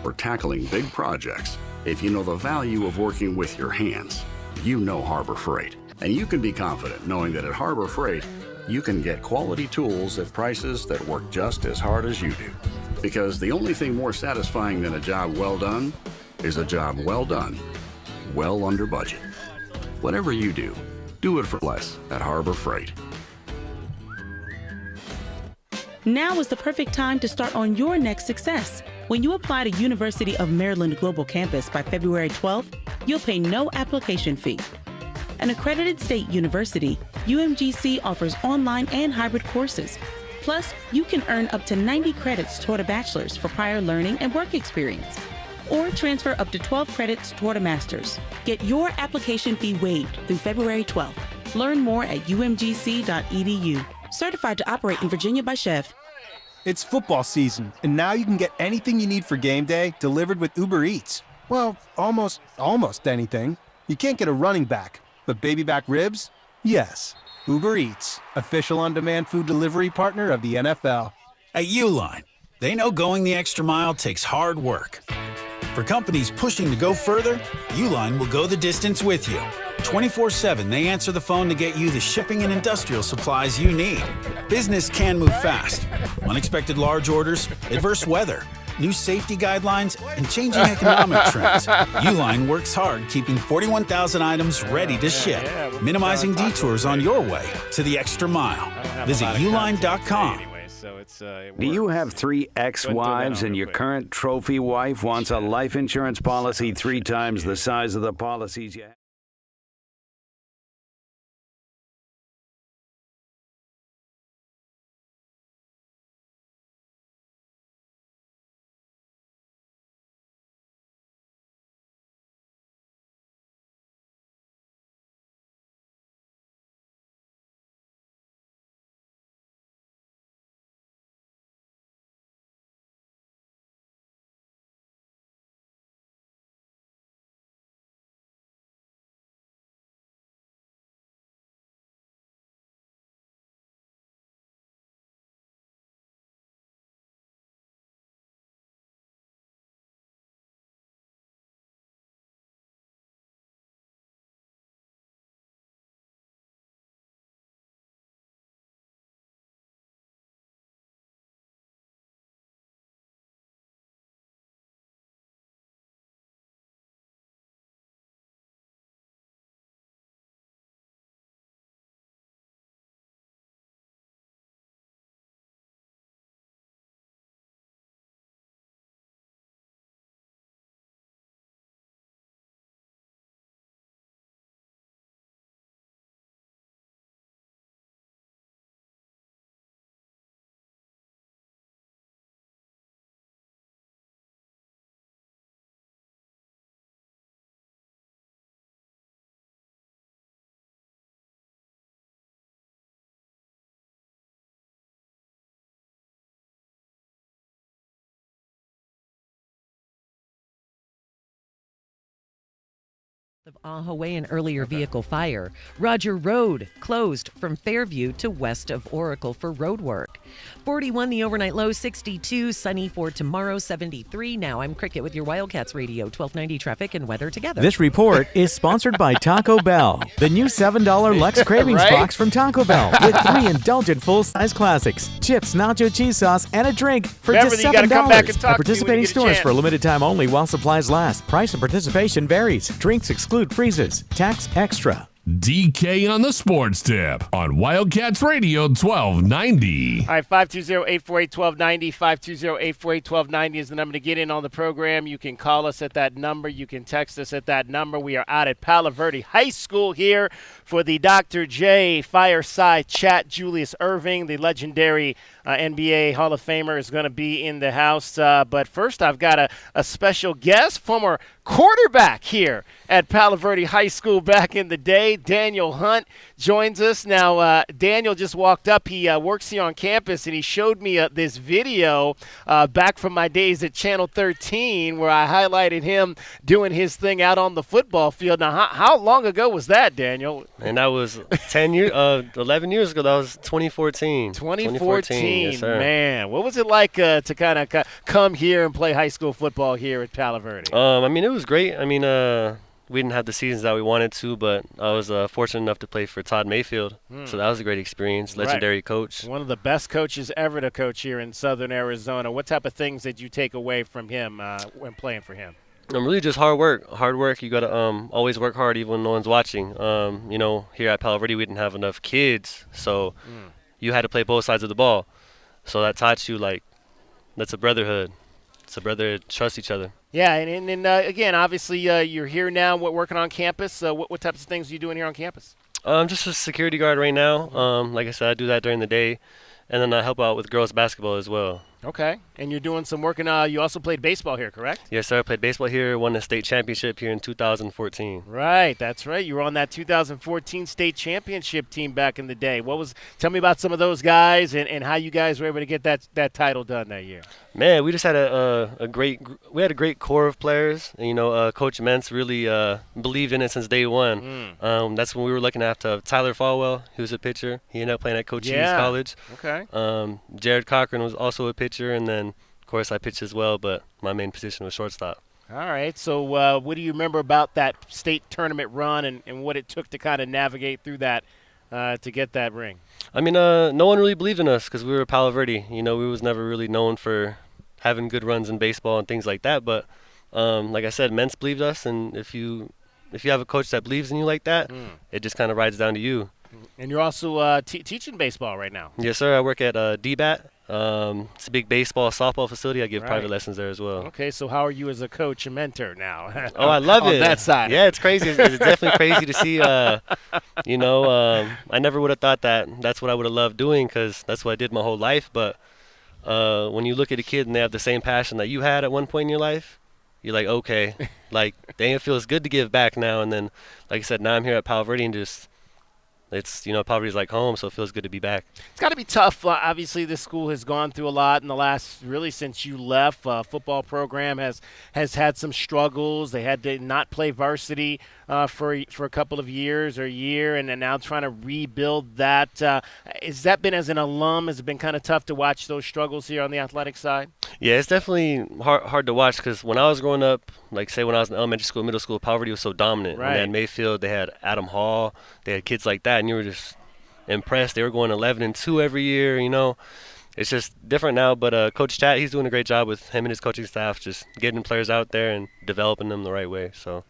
or tackling big projects, if you know the value of working with your hands, you know Harbor Freight. And you can be confident knowing that at Harbor Freight, you can get quality tools at prices that work just as hard as you do. Because the only thing more satisfying than a job well done is a job well done, well under budget. Whatever you do, do it for less at Harbor Freight. Now is the perfect time to start on your next success. When you apply to University of Maryland Global Campus by February 12th, you'll pay no application fee. An accredited state university, UMGC offers online and hybrid courses. Plus, you can earn up to 90 credits toward a bachelor's for prior learning and work experience, or transfer up to 12 credits toward a master's. Get your application fee waived through February 12th. Learn more at umgc.edu. Certified to operate in Virginia by Chev. It's football season, and now you can get anything you need for game day delivered with Uber Eats. Well, almost anything. You can't get a running back, but baby back ribs? Yes. Uber Eats, official on-demand food delivery partner of the NFL. At Uline, they know going the extra mile takes hard work. For companies pushing to go further, Uline will go the distance with you. 24/7, they answer the phone to get you the shipping and industrial supplies you need. Business can move fast. Unexpected large orders, adverse weather, new safety guidelines, and changing economic trends. Uline works hard keeping 41,000 items ready to ship, minimizing detours on your way to the extra mile. Visit uline.com. Do you have 3 ex-wives and your current trophy wife wants a life insurance policy 3 times the size of the policies you have? Of Ahaway, an earlier vehicle fire. Roger Road closed from Fairview to west of Oracle for road work. 41 the overnight low, 62, sunny for tomorrow, 73. Now I'm Cricket with your Wildcats Radio, 1290 traffic and weather together. This report is sponsored by Taco Bell. The new $7 Lux Cravings box from Taco Bell with 3 indulgent full-size classics, chips, nacho cheese sauce, and a drink for just $7. At participating stores for a limited time only while supplies last. Price and participation varies. Drinks exclude freezes. Tax extra. DK on the Sports Tip on Wildcats Radio 1290. All right, 520-848-1290, 520-848-1290 is the number to get in on the program. You can call us at that number. You can text us at that number. We are out at Palo Verde High School here for the Dr. J Fireside Chat. Julius Erving, the legendary NBA Hall of Famer, is going to be in the house. But first, I've got a special guest, former quarterback here at Palo Verde High School back in the day. today. Daniel Hunt joins us. Now, Daniel just walked up. He works here on campus, and he showed me this video back from my days at Channel 13 where I highlighted him doing his thing out on the football field. Now, how long ago was that, Daniel? And that was 11 years ago. That was 2014. 2014, yes, sir. Man. What was it like to kind of come here and play high school football here at Palo Verde? I mean, it was great. I mean, we didn't have the seasons that we wanted to, but I was fortunate enough to play for Todd Mayfield. So that was a great experience. Legendary coach. One of the best coaches ever to coach here in Southern Arizona. What type of things did you take away from him when playing for him? Really just hard work. Hard work. You got to always work hard even when no one's watching. Here at Palo Verde, we didn't have enough kids, so you had to play both sides of the ball. So that taught you, that's a brotherhood. It's a brotherhood. Trust each other. Yeah, and again, obviously, you're here now working on campus. What types of things are you doing here on campus? Just a security guard right now. Like I said, I do that during the day, and then I help out with girls basketball as well. Okay, and you're doing some work, and you also played baseball here, correct? Yes, sir. I played baseball here, won the state championship here in 2014. Right, that's right. You were on that 2014 state championship team back in the day. Tell me about some of those guys and how you guys were able to get that title done that year. Man, we just had a great core of players. And, Coach Mentz really believed in it since day one. That's when we were looking after Tyler Falwell. He was a pitcher. He ended up playing at Coach Hughes College. Okay. Jared Cochran was also a pitcher, and then, of course, I pitched as well, but my main position was shortstop. All right. So what do you remember about that state tournament run and what it took to kind of navigate through that to get that ring? I mean, no one really believed in us because we were Palo Verde. We was never really known for having good runs in baseball and things like that. But like I said, Mentz believed us, and if you have a coach that believes in you like that, it just kind of rides down to you. And you're also teaching baseball right now. Yes, sir. I work at DBAT. It's a big baseball, softball facility. I give private lessons there as well. Okay, so how are you as a coach and mentor now? Oh, I love it. On that side. Yeah, it's crazy. It's definitely crazy to see. I never would have thought that's what I would have loved doing because that's what I did my whole life. But when you look at a kid and they have the same passion that you had at one point in your life, you're like, okay, dang, it feels good to give back now. And then, like I said, now I'm here at Palo Verde and just – it's, Palo Verde's like home, so it feels good to be back. It's got to be tough. Obviously, this school has gone through a lot in the last, really since you left. Football program has had some struggles. They had to not play varsity for a couple of years or a year, and then now trying to rebuild that. Has that been, as an alum, has it been kind of tough to watch those struggles here on the athletic side? Yeah, it's definitely hard to watch because when I was growing up, say when I was in elementary school, middle school, Palo Verde was so dominant. Right. They had Mayfield, they had Adam Hall, they had kids like that, and you were just impressed. They were going 11-2 every year, It's just different now, but Coach Chat, he's doing a great job with him and his coaching staff, just getting players out there and developing them the right way. So,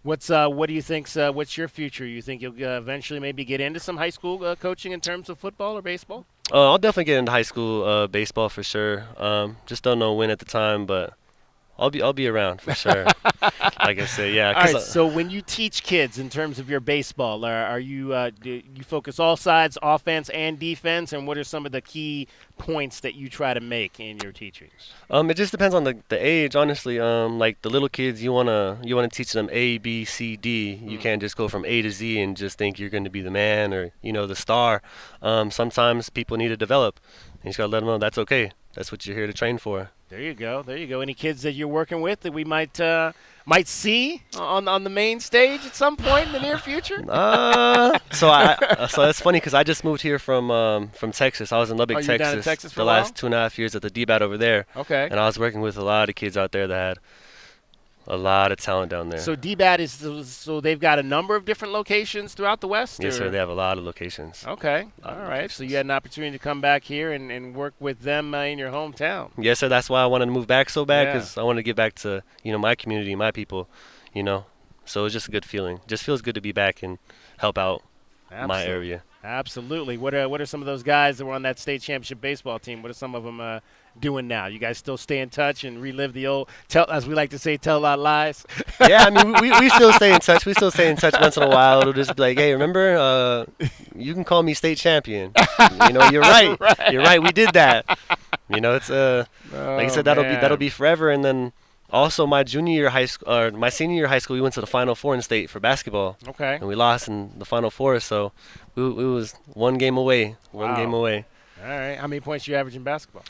what do you think? What's your future? You think you'll eventually maybe get into some high school coaching in terms of football or baseball? I'll definitely get into high school baseball for sure. Just don't know when at the time, but I'll be around for sure. Like I said, yeah. All right. So when you teach kids in terms of your baseball, are you do you focus all sides, offense and defense, and what are some of the key points that you try to make in your teachings? It just depends on the age, honestly. Like the little kids, you wanna teach them A, B, C, D. You can't just go from A to Z and just think you're going to be the man or the star. Sometimes people need to develop, and you just gotta let them know that's okay. That's what you're here to train for. There you go. Any kids that you're working with that we might see on the main stage at some point in the near future? So that's funny because I just moved here from Texas. I was in Lubbock, Texas, down in Texas for the last 2.5 years at the DBAT over there. Okay. And I was working with a lot of kids out there that had a lot of talent down there. So DBAT so they've got a number of different locations throughout the West? Yes, sir. They have a lot of locations. Okay. All right. So you had an opportunity to come back here and work with them in your hometown. Yes, sir. That's why I wanted to move back so bad because I wanted to get back to, my community, my people, So it's just a good feeling. Just feels good to be back and help out my area. Absolutely. What are some of those guys that were on that state championship baseball team? What are some of them doing now? You guys still stay in touch and relive the old, as we like to say, tell a lot of lies? Yeah, I mean, we still stay in touch. We still stay in touch once in a while. It'll just be like, hey, remember, you can call me state champion. You're right. You're right. We did that. It's like I said, that'll be forever. And then Also, my senior year of high school, we went to the Final Four in state for basketball. Okay. And we lost in the Final Four, so we was one game away. One game away. All right. How many points you average in basketball?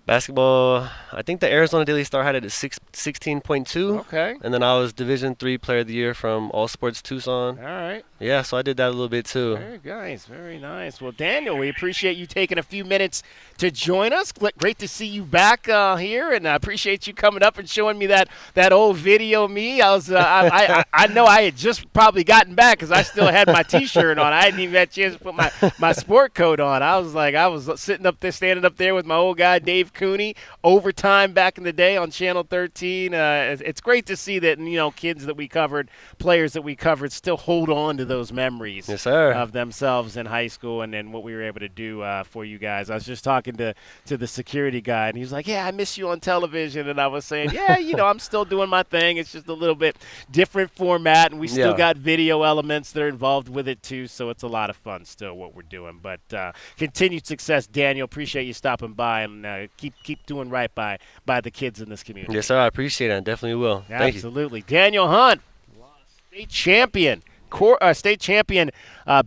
Basketball, I think the Arizona Daily Star had it at 16.2. Okay. And then I was Division III Player of the Year from All Sports Tucson. All right. Yeah, so I did that a little bit too. Very nice. Very nice. Well, Daniel, we appreciate you taking a few minutes to join us. Great to see you back here, and I appreciate you coming up and showing me that old video of me. I was I know I had just probably gotten back because I still had my T-shirt on. I hadn't even had a chance to put my sport coat on. I was standing up there with my old guy Dave Cooney, overtime back in the day on Channel 13. It's great to see that kids that we covered, players that we covered, still hold on to those memories of themselves in high school and what we were able to do for you guys. I was just talking to the security guy, and he was like, yeah, I miss you on television. And I was saying, yeah, I'm still doing my thing. It's just a little bit different format, and we still got video elements that are involved with it too, so it's a lot of fun still what we're doing. But continued success, Daniel. Appreciate you stopping by, and keep doing right by the kids in this community. Yes, sir. I appreciate it. I definitely will. Thank you. Absolutely. Daniel Hunt, state champion. State champion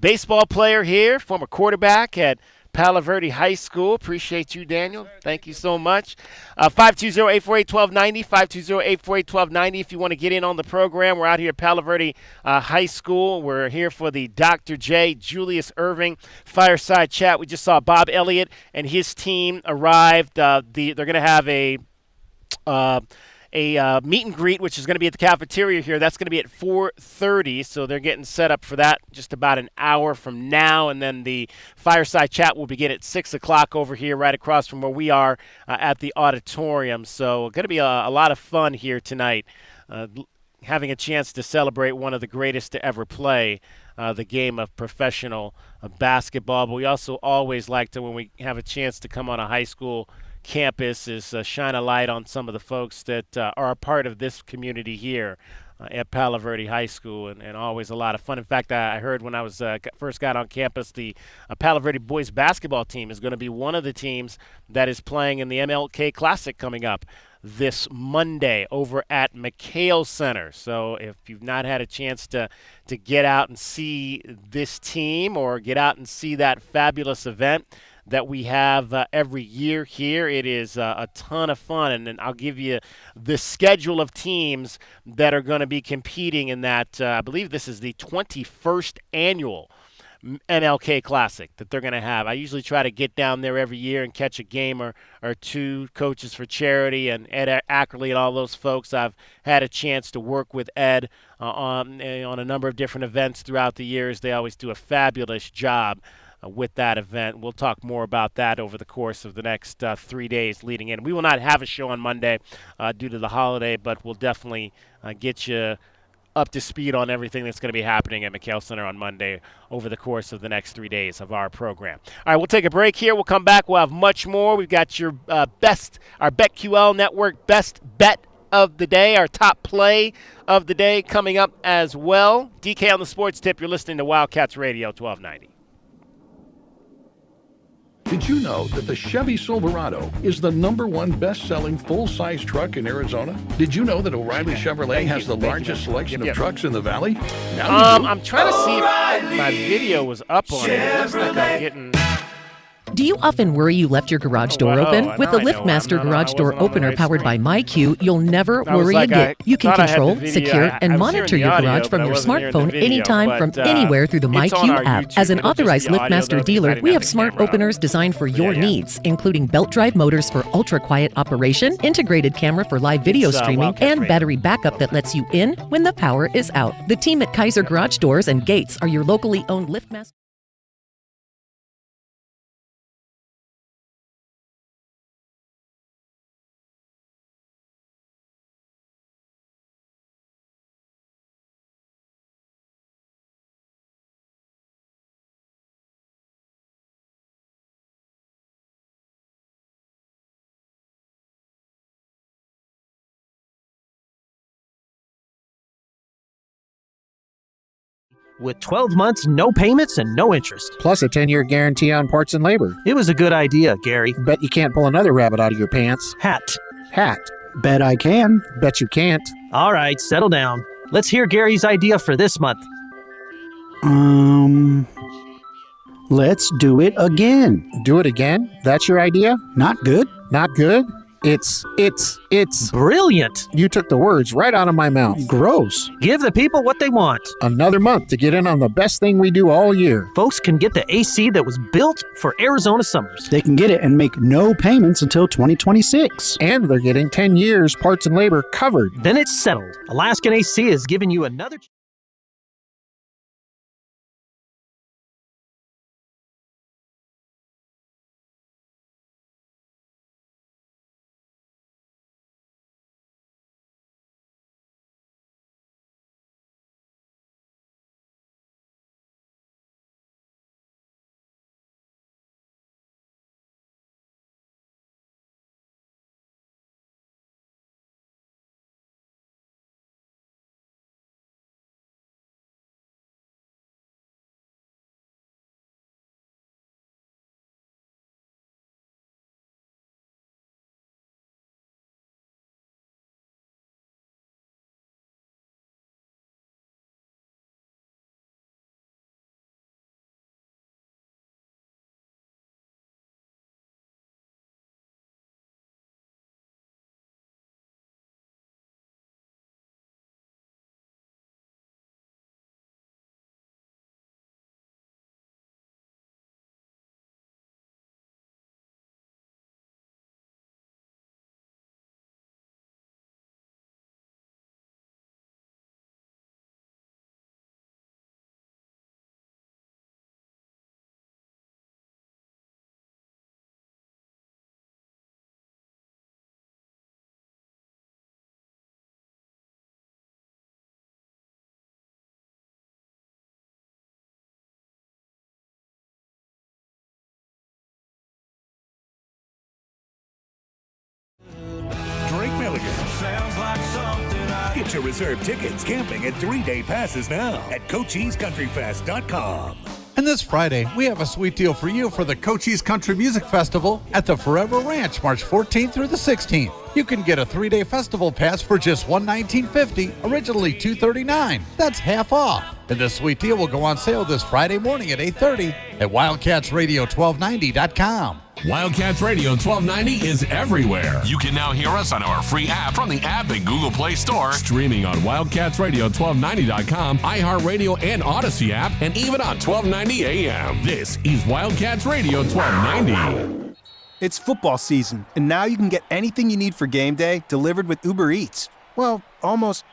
baseball player here, former quarterback at Palo Verde High School. Appreciate you, Daniel. Thank you so much. 520-848-1290, 520-848-1290 if you want to get in on the program. We're out here at Palo Verde High School. We're here for the Dr. J. Julius Erving Fireside Chat. We just saw Bob Elliott and his team arrived. They're going to have a meet and greet, which is going to be at the cafeteria here. That's going to be at 4:30, so they're getting set up for that just about an hour from now. And then the Fireside Chat will begin at 6 o'clock over here right across from where we are at the auditorium. So going to be a lot of fun here tonight, having a chance to celebrate one of the greatest to ever play the game of professional basketball. But we also always like to, when we have a chance to come on a high school campus, is shine a light on some of the folks that are a part of this community here at Palo Verde High School, and always a lot of fun. In fact, I heard when I was first got on campus, the Palo Verde boys basketball team is going to be one of the teams that is playing in the MLK Classic coming up this Monday over at McHale Center. So if you've not had a chance to get out and see this team or get out and see that fabulous event that we have every year here, it is a ton of fun. And then I'll give you the schedule of teams that are going to be competing in that. I believe this is the 21st annual MLK Classic that they're going to have. I usually try to get down there every year and catch a game or two. Coaches for Charity and Ed Ackerley and all those folks. I've had a chance to work with Ed on a number of different events throughout the years. They always do a fabulous job with that event. We'll talk more about that over the course of the next 3 days leading in. We will not have a show on Monday due to the holiday, but we'll definitely get you up to speed on everything that's going to be happening at McHale Center on Monday over the course of the next 3 days of our program. All right, we'll take a break here. We'll come back. We'll have much more. We've got your our BetQL Network best bet of the day, our top play of the day coming up as well. DK on the Sports Tip. You're listening to Wildcats Radio 1290. Did you know that the Chevy Silverado is the #1 best-selling full-size truck in Arizona? Did you know that O'Reilly Chevrolet has the largest selection of trucks in the valley? I'm trying to see if my video was up on it. It looks like I'm getting... Do you often worry you left your garage door open? With the LiftMaster garage door opener powered by MyQ, you'll never worry again. You can control, secure, and monitor your garage from your smartphone anytime from anywhere through the MyQ app. As an authorized LiftMaster dealer, we have smart openers designed for your needs, including belt drive motors for ultra-quiet operation, integrated camera for live video streaming, and battery backup that lets you in when the power is out. The team at Kaiser Garage Doors and Gates are your locally owned LiftMaster. With 12 months, no payments, and no interest. Plus a 10-year guarantee on parts and labor. It was a good idea, Gary. Bet you can't pull another rabbit out of your pants. Hat. Bet I can. Bet you can't. All right, settle down. Let's hear Gary's idea for this month. Let's do it again. Do it again? That's your idea? Not good? Not good? It's brilliant. You took the words right out of my mouth. Gross. Give the people what they want. Another month to get in on the best thing we do all year. Folks can get the AC that was built for Arizona summers. They can get it and make no payments until 2026. And they're getting 10 years parts and labor covered. Then it's settled. Alaskan AC is giving you another... Get your reserved tickets, camping, and 3-day passes now at CochisCountryFest.com. And this Friday, we have a sweet deal for you for the Cochise Country Music Festival at the Forever Ranch, March 14th through the 16th. You can get a 3-day festival pass for just $119.50, originally $239. That's half off. And this sweet deal will go on sale this Friday morning at 8:30 at WildcatsRadio1290.com. Wildcats Radio 1290 is everywhere. You can now hear us on our free app from the app and Google Play Store, streaming on WildcatsRadio1290.com, iHeartRadio and Odyssey app, and even on 1290 AM. This is Wildcats Radio 1290. It's football season, and now you can get anything you need for game day delivered with Uber Eats. Well, almost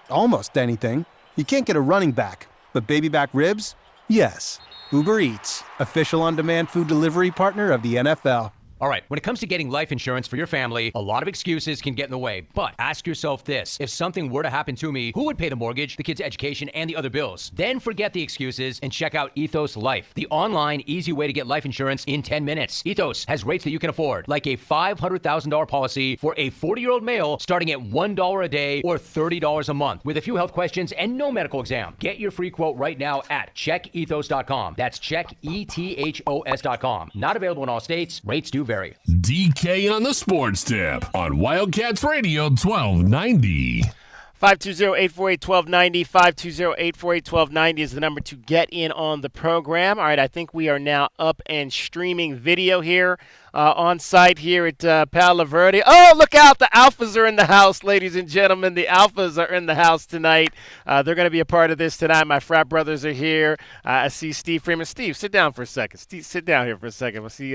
anything. You can't get a running back, but baby back ribs? Yes. Uber Eats, official on-demand food delivery partner of the NFL. All right, when it comes to getting life insurance for your family, a lot of excuses can get in the way. But ask yourself this: if something were to happen to me, who would pay the mortgage, the kids' education, and the other bills? Then forget the excuses and check out Ethos Life, the online, easy way to get life insurance in 10 minutes. Ethos has rates that you can afford, like a $500,000 policy for a 40-year-old male starting at $1 a day or $30 a month, with a few health questions and no medical exam. Get your free quote right now at checkethos.com. That's checkethos.com. Not available in all states. Rates do vary. DK on the Sports Tip on Wildcats Radio 1290. 520-848-1290, 520-848-1290 is the number to get in on the program. All right, I think we are now up and streaming video here on site here at Palo Verde. Oh, look out, the Alphas are in the house, ladies and gentlemen. The Alphas are in the house tonight. They're going to be a part of this tonight. My frat brothers are here. I see Steve Freeman. Steve, sit down for a second. Steve, sit down here for a second. I see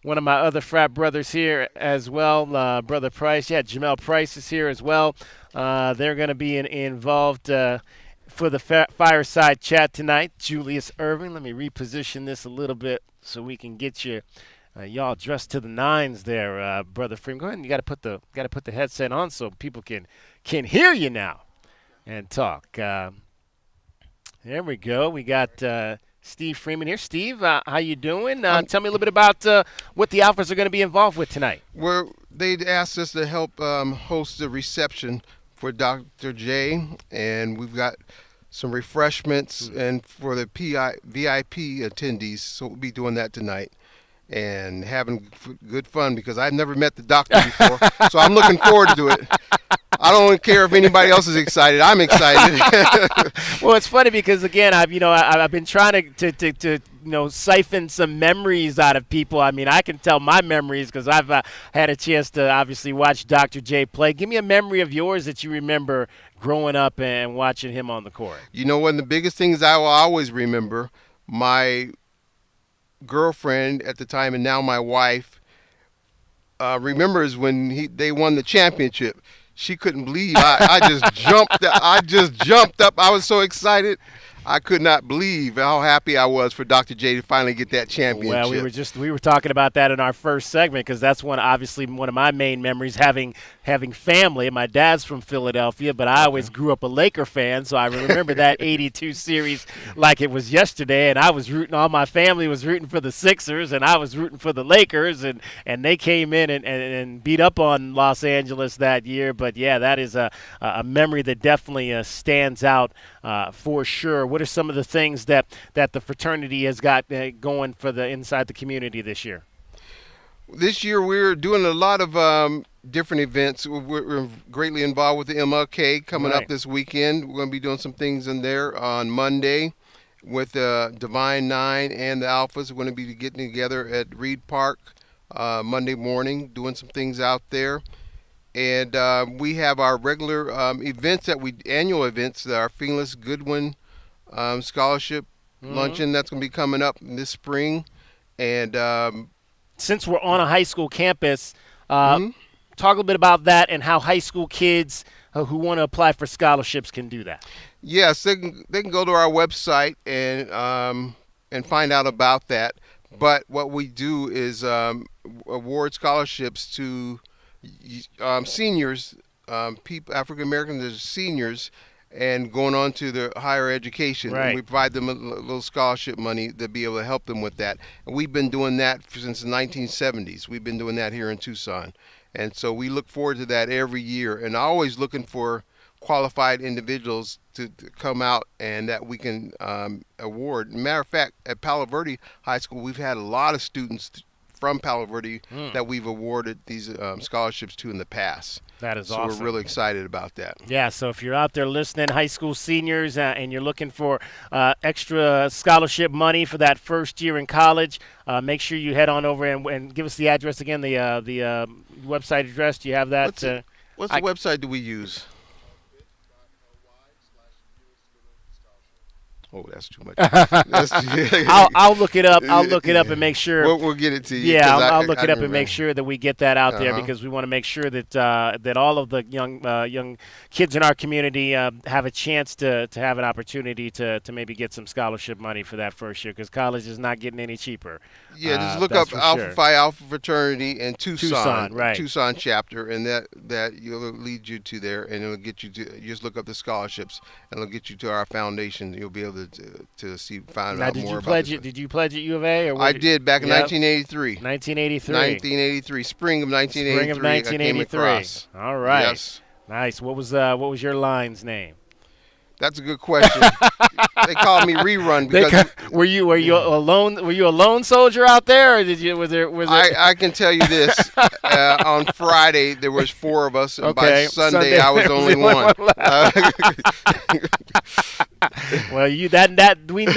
one of my other frat brothers here as well, Brother Price. Yeah, Jamel Price is here as well. They're going to be involved for the Fireside Chat tonight. Julius Erving. Let me reposition this a little bit so we can get you y'all dressed to the nines there, Brother Freeman. Go ahead and you got to put the headset on so people can hear you now and talk. There we go. We got Steve Freeman here. Steve, how you doing? Tell me a little bit about what the Alphas are going to be involved with tonight. They asked us to help host the reception for Dr. J, and we've got some refreshments and for the VIP attendees, so we'll be doing that tonight. and having good fun because I've never met the doctor before. So I'm looking forward to it. I don't care if anybody else is excited. I'm excited. Well, it's funny because again, I've been trying to siphon some memories out of people. I mean, I can tell my memories because I've had a chance to obviously watch Dr. J play. Give me a memory of yours that you remember growing up and watching him on the court. One of the biggest things I will always remember, my girlfriend at the time and now my wife remembers when they won the championship. She couldn't believe. I just jumped. I just jumped up. I was so excited. I could not believe how happy I was for Dr. J to finally get that championship. Well, we were talking about that in our first segment because that's one of my main memories, having family. My dad's from Philadelphia, but I always grew up a Laker fan, so I remember that 82 series like it was yesterday, and I was all my family was rooting for the Sixers, and I was rooting for the Lakers, and they came in and beat up on Los Angeles that year. But, yeah, that is a memory that definitely stands out for sure. What are some of the things that the fraternity has got going for inside the community this year? This year we're doing a lot of different events. We're greatly involved with the MLK coming up this weekend. We're going to be doing some things in there on Monday with Divine Nine and the Alphas. We're going to be getting together at Reed Park Monday morning, doing some things out there. And we have our regular events annual events, our Phoenix Goodwin Scholarship Luncheon that's going to be coming up this spring. And since we're on a high school campus, talk a little bit about that and how high school kids who want to apply for scholarships can do that. Yes, they can go to our website and find out about that. But what we do is award scholarships to seniors, African Americans, seniors, and going on to their higher education. Right. And we provide them a little scholarship money to be able to help them with that. And we've been doing that since the 1970s. We've been doing that here in Tucson. And so we look forward to that every year, and always looking for qualified individuals to come out and that we can award. Matter of fact, at Palo Verde High School, we've had a lot of students from Palo Verde that we've awarded these scholarships to in the past. That is awesome. So we're really excited about that. Yeah, so if you're out there listening, high school seniors, and you're looking for extra scholarship money for that first year in college, make sure you head on over and give us the address again, the website address. Do you have that? What's the website do we use? Oh, that's too much. I'll look it up. I'll look it up and make sure. We'll get it to you. Yeah, I'll look it up and make sure that we get that out there because we want to make sure that that all of the young kids in our community have a chance to have an opportunity to maybe get some scholarship money for that first year because college is not getting any cheaper. Yeah, just look up Alpha Phi Alpha Fraternity in Tucson, right? Tucson chapter, and that will lead you to there, and it'll get you to just look up the scholarships, and it'll get you to our foundation. You'll be able to find out more about it. Did you pledge at U of A? I did back in 1983. 1983. Spring of 1983. Spring of 1983. I came across. All right. Yes. Nice. What was your line's name? That's a good question. They called me Rerun because were you alone? Were you a lone soldier out there, or was there? I can tell you this: on Friday there was 4 of us, and by Sunday I was only one. Well, we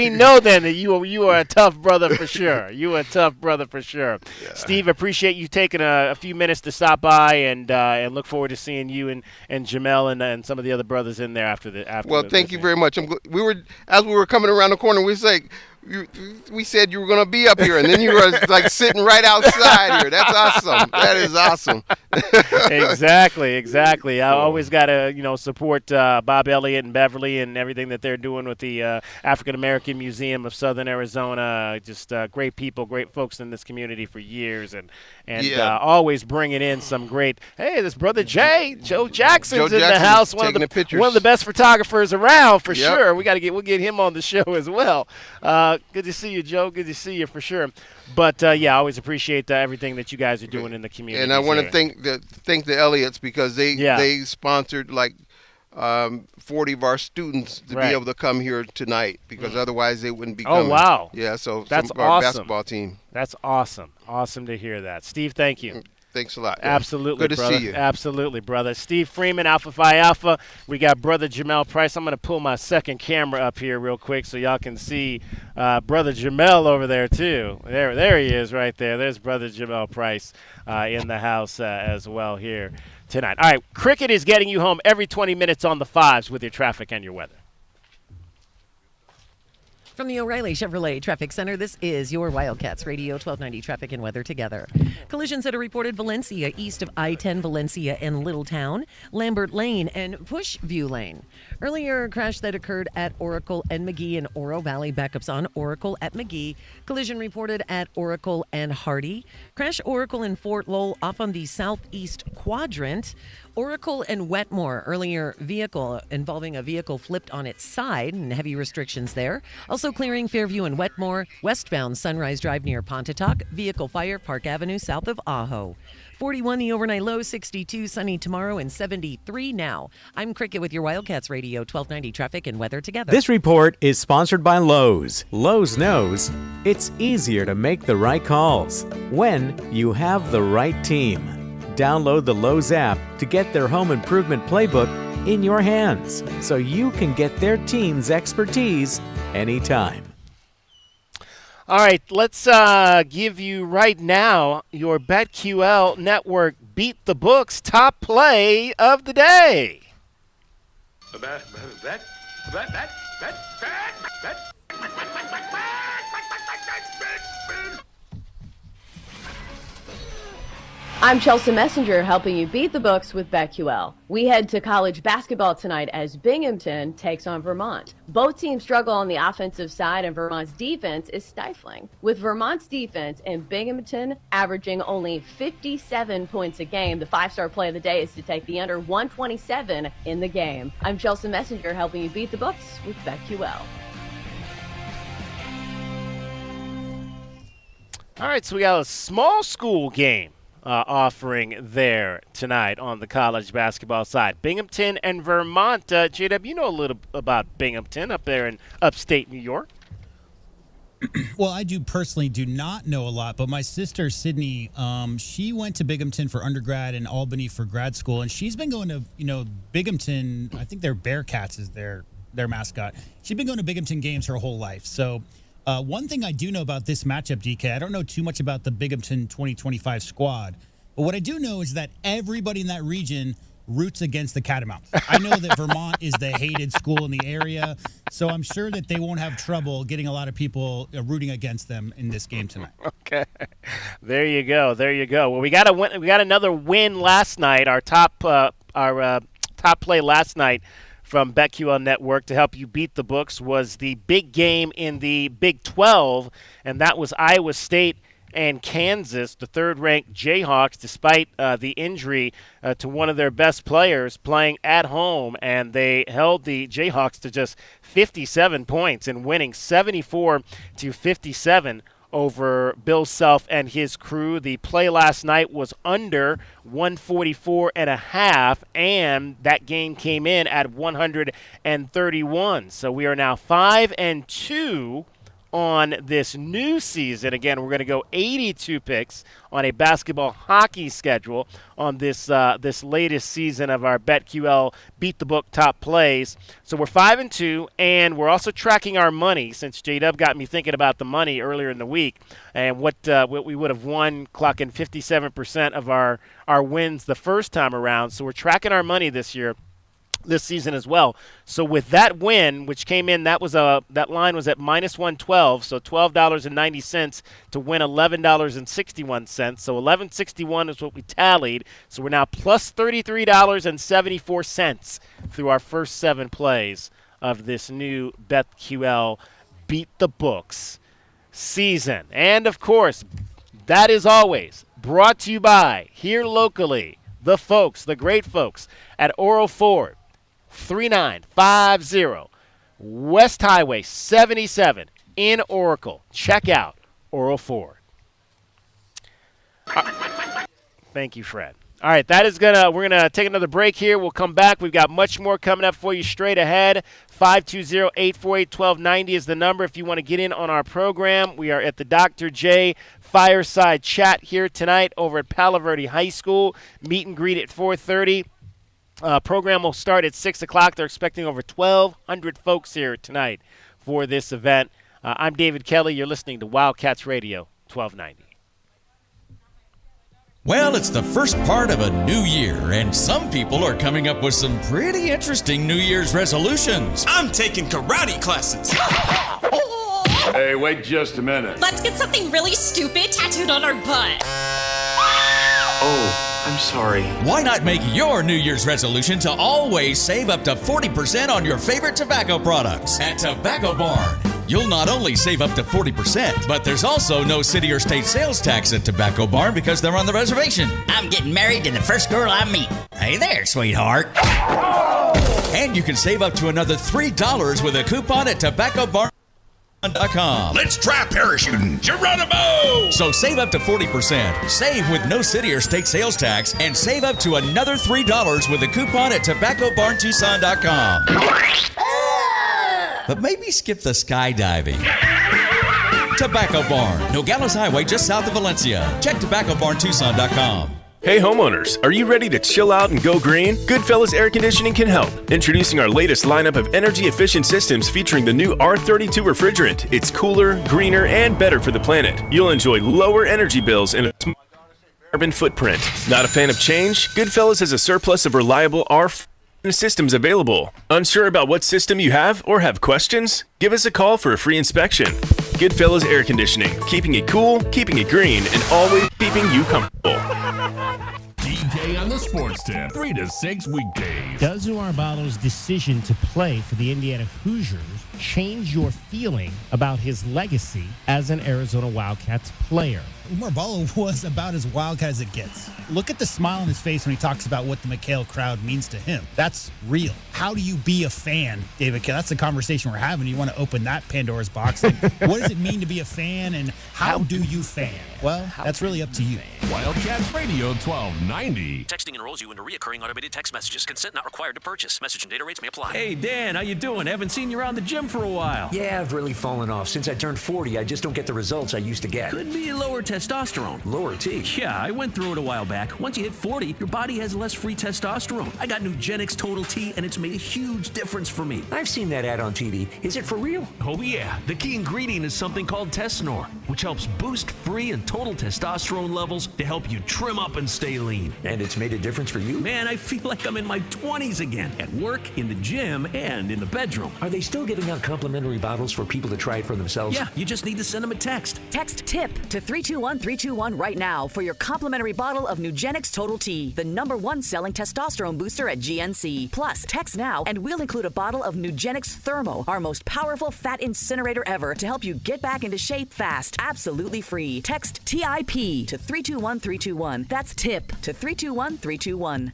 know then that you are a tough brother for sure. You are a tough brother for sure. Yeah. Steve, appreciate you taking a few minutes to stop by and look forward to seeing you and Jamel and some of the other brothers in there after the. Well, thank you very much. As we were coming around the corner, we said you were going to be up here, and then you were like sitting right outside here. That's awesome. That is awesome. Exactly. I always got to support Bob Elliott and Beverly and everything that they're doing with the African American Museum of Southern Arizona. Just great people, great folks in this community for years, and always bringing in some great. Hey, this brother Joe Jackson's in the house. One of the best photographers around for sure. We'll get him on the show as well. Good to see you, Joe. Good to see you for sure. But I always appreciate everything that you guys are doing in the community. And I want to thank the Elliots because they sponsored 40 of our students to be able to come here tonight, because otherwise they wouldn't be Oh, coming. wow. Yeah, so that's some of our awesome. basketball team. That's awesome. Awesome to hear that. Steve, thank you. Thanks a lot. Absolutely, Good brother. to see you. Absolutely, brother. Steve Freeman, Alpha Phi Alpha. We got brother Jamel Price. I'm going to pull my second camera up here real quick so y'all can see brother Jamel over there too. There he is right there. There's brother Jamel Price in the house as well here tonight. All right, cricket is getting you home every 20 minutes on the fives with your traffic and your weather. From the O'Reilly Chevrolet Traffic Center, this is your Wildcats Radio 1290 Traffic and Weather together. Collisions that are reported Valencia, east of I-10 Valencia and Littletown, Lambert Lane, and Pushview Lane. Earlier, a crash that occurred at Oracle and McGee in Oro Valley. Backups on Oracle at McGee. Collision reported at Oracle and Hardy. Crash Oracle in Fort Lowell off on the southeast quadrant. Oracle and Wetmore, earlier vehicle involving a vehicle flipped on its side and heavy restrictions there. Also clearing Fairview and Wetmore, westbound Sunrise Drive near Pontotoc, vehicle fire Park Avenue south of Ajo. 41 the overnight low, 62 sunny tomorrow, and 73 now. I'm Cricket with your Wildcats Radio 1290 Traffic and Weather together. This report is sponsored by Lowe's. Lowe's knows it's easier to make the right calls when you have the right team. Download the Lowe's app to get their home improvement playbook in your hands so you can get their team's expertise anytime. All right, let's give you right now your BetQL Network Beat the Books top play of the day. I'm Chelsea Messenger, helping you beat the books with BetQL. We head to college basketball tonight as Binghamton takes on Vermont. Both teams struggle on the offensive side, and Vermont's defense is stifling, with Vermont's defense and Binghamton averaging only 57 points a game. The five-star play of the day is to take the under 127 in the game. I'm Chelsea Messenger, helping you beat the books with BetQL. All right, so we got a small school game offering there tonight on the college basketball side. Binghamton and Vermont. J-Dub, you know a little about Binghamton up there in upstate New York. Well, I personally do not know a lot, but my sister, Sydney, she went to Binghamton for undergrad and Albany for grad school, and she's been going to, Binghamton. I think their Bearcats is their mascot. She's been going to Binghamton games her whole life. So one thing I do know about this matchup, DK, I don't know too much about the Binghamton 2025 squad, but what I do know is that everybody in that region roots against the Catamounts. I know that Vermont is the hated school in the area, so I'm sure that they won't have trouble getting a lot of people rooting against them in this game tonight. Okay, there you go. Well, we got another win last night. Our top play last night from BetQL Network to help you beat the books was the big game in the Big 12, and that was Iowa State and Kansas, the third-ranked Jayhawks, despite the injury to one of their best players playing at home, and they held the Jayhawks to just 57 points and winning 74-57 over Bill Self and his crew. The play last night was under 144.5, and that game came in at 131. So we are now 5-2 on this new season. Again, we're going to go 82 picks on a basketball hockey schedule on this latest season of our BetQL Beat the Book top plays. So we're 5-2, and we're also tracking our money, since J-Dub got me thinking about the money earlier in the week and what we would have won, clocking 57% of our wins the first time around. So we're tracking our money this season as well. So with that win, which came in, that line was at -112, so $12.90 to win $11.61. So $11.61 is what we tallied. So we're now plus $33.74 through our first 7 plays of this new BetQL Beat the Books season. And of course, that is always brought to you by, here locally, the great folks at Oro Ford. 3950 West Highway 77 in Oracle. Check out Oro Ford. Thank you, Fred. All right, we're gonna take another break here. We'll come back. We've got much more coming up for you straight ahead. 520-848-1290 is the number if you want to get in on our program. We are at the Dr. J Fireside Chat here tonight over at Palo Verde High School. Meet and greet at 4:30. Program will start at 6 o'clock. They're expecting over 1,200 folks here tonight for this event. I'm David Kelly. You're listening to Wildcats Radio 1290. Well, it's the first part of a new year, and some people are coming up with some pretty interesting New Year's resolutions. I'm taking karate classes. Hey, wait just a minute. Let's get something really stupid tattooed on our butt. Oh, I'm sorry. Why not make your New Year's resolution to always save up to 40% on your favorite tobacco products at Tobacco Barn? You'll not only save up to 40%, but there's also no city or state sales tax at Tobacco Barn because they're on the reservation. I'm getting married to the first girl I meet. Hey there, sweetheart. And you can save up to another $3 with a coupon at tobaccobarn.com. Let's try parachuting. Geronimo! So save up to 40%, save with no city or state sales tax, and save up to another $3 with a coupon at tobaccobarntucson.com. But maybe skip the skydiving. Tobacco Barn, Nogales Highway just south of Valencia. Check tobaccobarntucson.com. Hey homeowners, are you ready to chill out and go green? Goodfellas Air Conditioning can help. Introducing our latest lineup of energy-efficient systems featuring the new R32 refrigerant. It's cooler, greener, and better for the planet. You'll enjoy lower energy bills and a smaller carbon footprint. Not a fan of change? Goodfellas has a surplus of reliable R systems available. Unsure about what system you have or have questions? Give us a call for a free inspection. Goodfellas Air Conditioning, keeping it cool, keeping it green, and always keeping you comfortable. DJ on the Sports Tip, 3 to 6 weekdays. Does Umar Ballo's decision to play for the Indiana Hoosiers change your feeling about his legacy as an Arizona Wildcats player? Umar Ballo was about as Wildcat as it gets. Look at the smile on his face when he talks about what the McHale crowd means to him. That's real. How do you be a fan, David? That's the conversation we're having. You want to open that Pandora's box. What does it mean to be a fan, and how do you fan? Well, that's really up to you. Wildcats Radio 1290. Texting enrolls you into recurring automated text messages. Consent not required to purchase. Message and data rates may apply. Hey, Dan, how you doing? Haven't seen you around the gym for a while. Yeah, I've really fallen off. Since I turned 40, I just don't get the results I used to get. Could be lower testosterone. Lower T? Yeah, I went through it a while back. Once you hit 40, your body has less free testosterone. I got Nugenix Total T, and it's made a huge difference for me. I've seen that ad on TV. Is it for real? Oh, yeah. The key ingredient is something called Tesnor, which helps boost free and total testosterone levels to help you trim up and stay lean. And it's made a difference for you? Man, I feel like I'm in my 20s again. At work, in the gym, and in the bedroom. Are they still giving out complimentary bottles for people to try it for themselves? Yeah, you just need to send them a text. Text TIP to 321-321 right now for your complimentary bottle of Nugenix Total T, the #1 selling testosterone booster at GNC. Plus, text now and we'll include a bottle of Nugenix Thermo, our most powerful fat incinerator ever, to help you get back into shape fast. Absolutely free. Text TIP to 321-321. That's TIP to 321-321.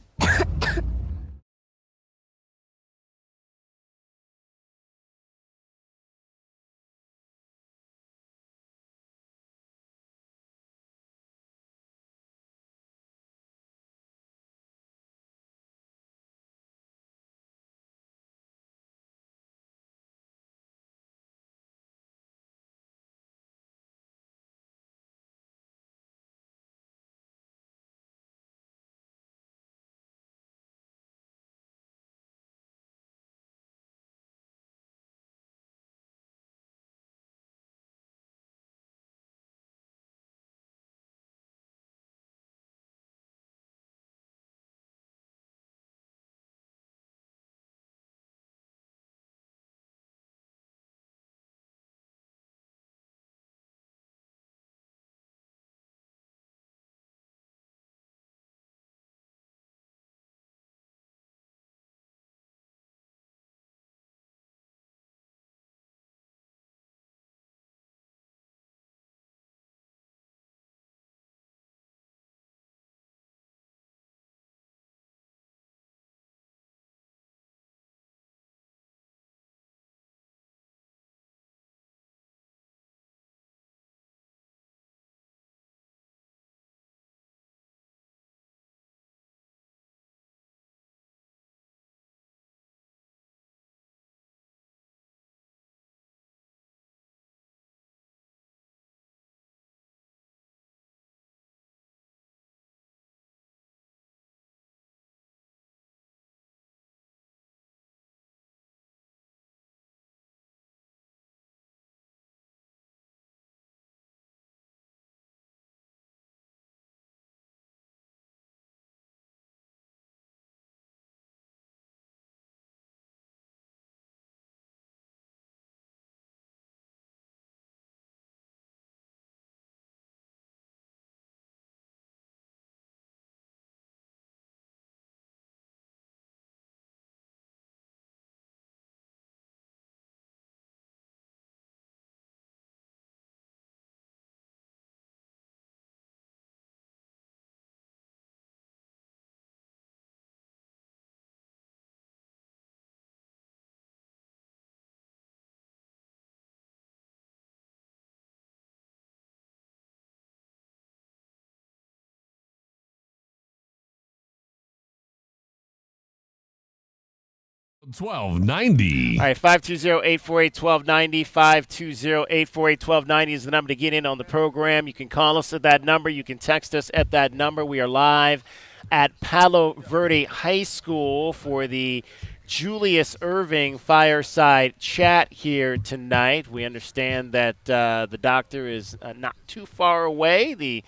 1290. All right, 520-848-1290, 520-848-1290 is the number to get in on the program. You can call us at that number. You can text us at that number. We are live at Palo Verde High School for the Julius Erving Fireside Chat here tonight. We understand that the doctor is not too far away. The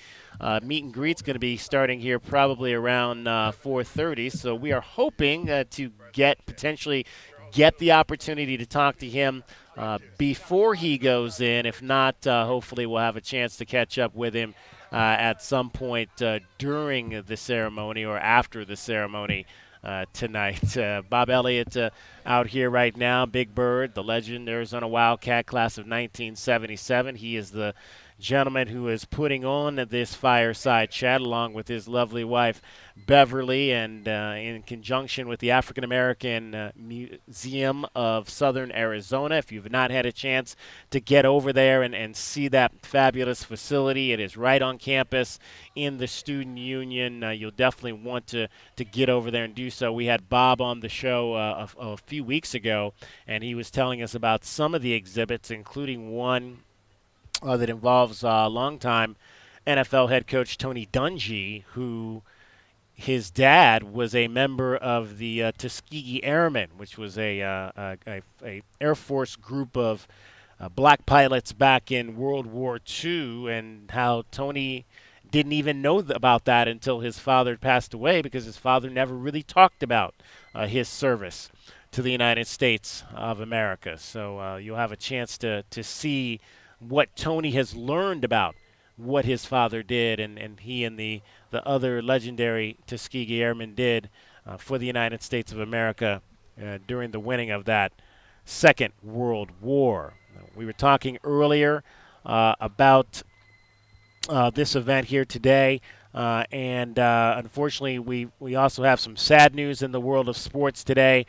meet and greet's going to be starting here probably around 4:30. So we are hoping to potentially get the opportunity to talk to him before he goes in. If not, hopefully we'll have a chance to catch up with him at some point during the ceremony or after the ceremony tonight. Bob Elliott out here right now, Big Bird, the legend, Arizona Wildcat class of 1977. He is the gentleman who is putting on this Fireside Chat along with his lovely wife Beverly, and in conjunction with the African American Museum of Southern Arizona. If you've not had a chance to get over there and see that fabulous facility, it is right on campus in the Student Union. You'll definitely want to get over there and do so. We had Bob on the show a few weeks ago, and he was telling us about some of the exhibits, including one that involves longtime NFL head coach Tony Dungy, who his dad was a member of the Tuskegee Airmen, which was a Air Force group of black pilots back in World War II, and how Tony didn't even know about that until his father passed away, because his father never really talked about his service to the United States of America. So you'll have a chance to see what Tony has learned about what his father did and he and the other legendary Tuskegee Airmen did for the United States of America during the winning of that Second World War. We were talking earlier about this event here today, and unfortunately we also have some sad news in the world of sports today.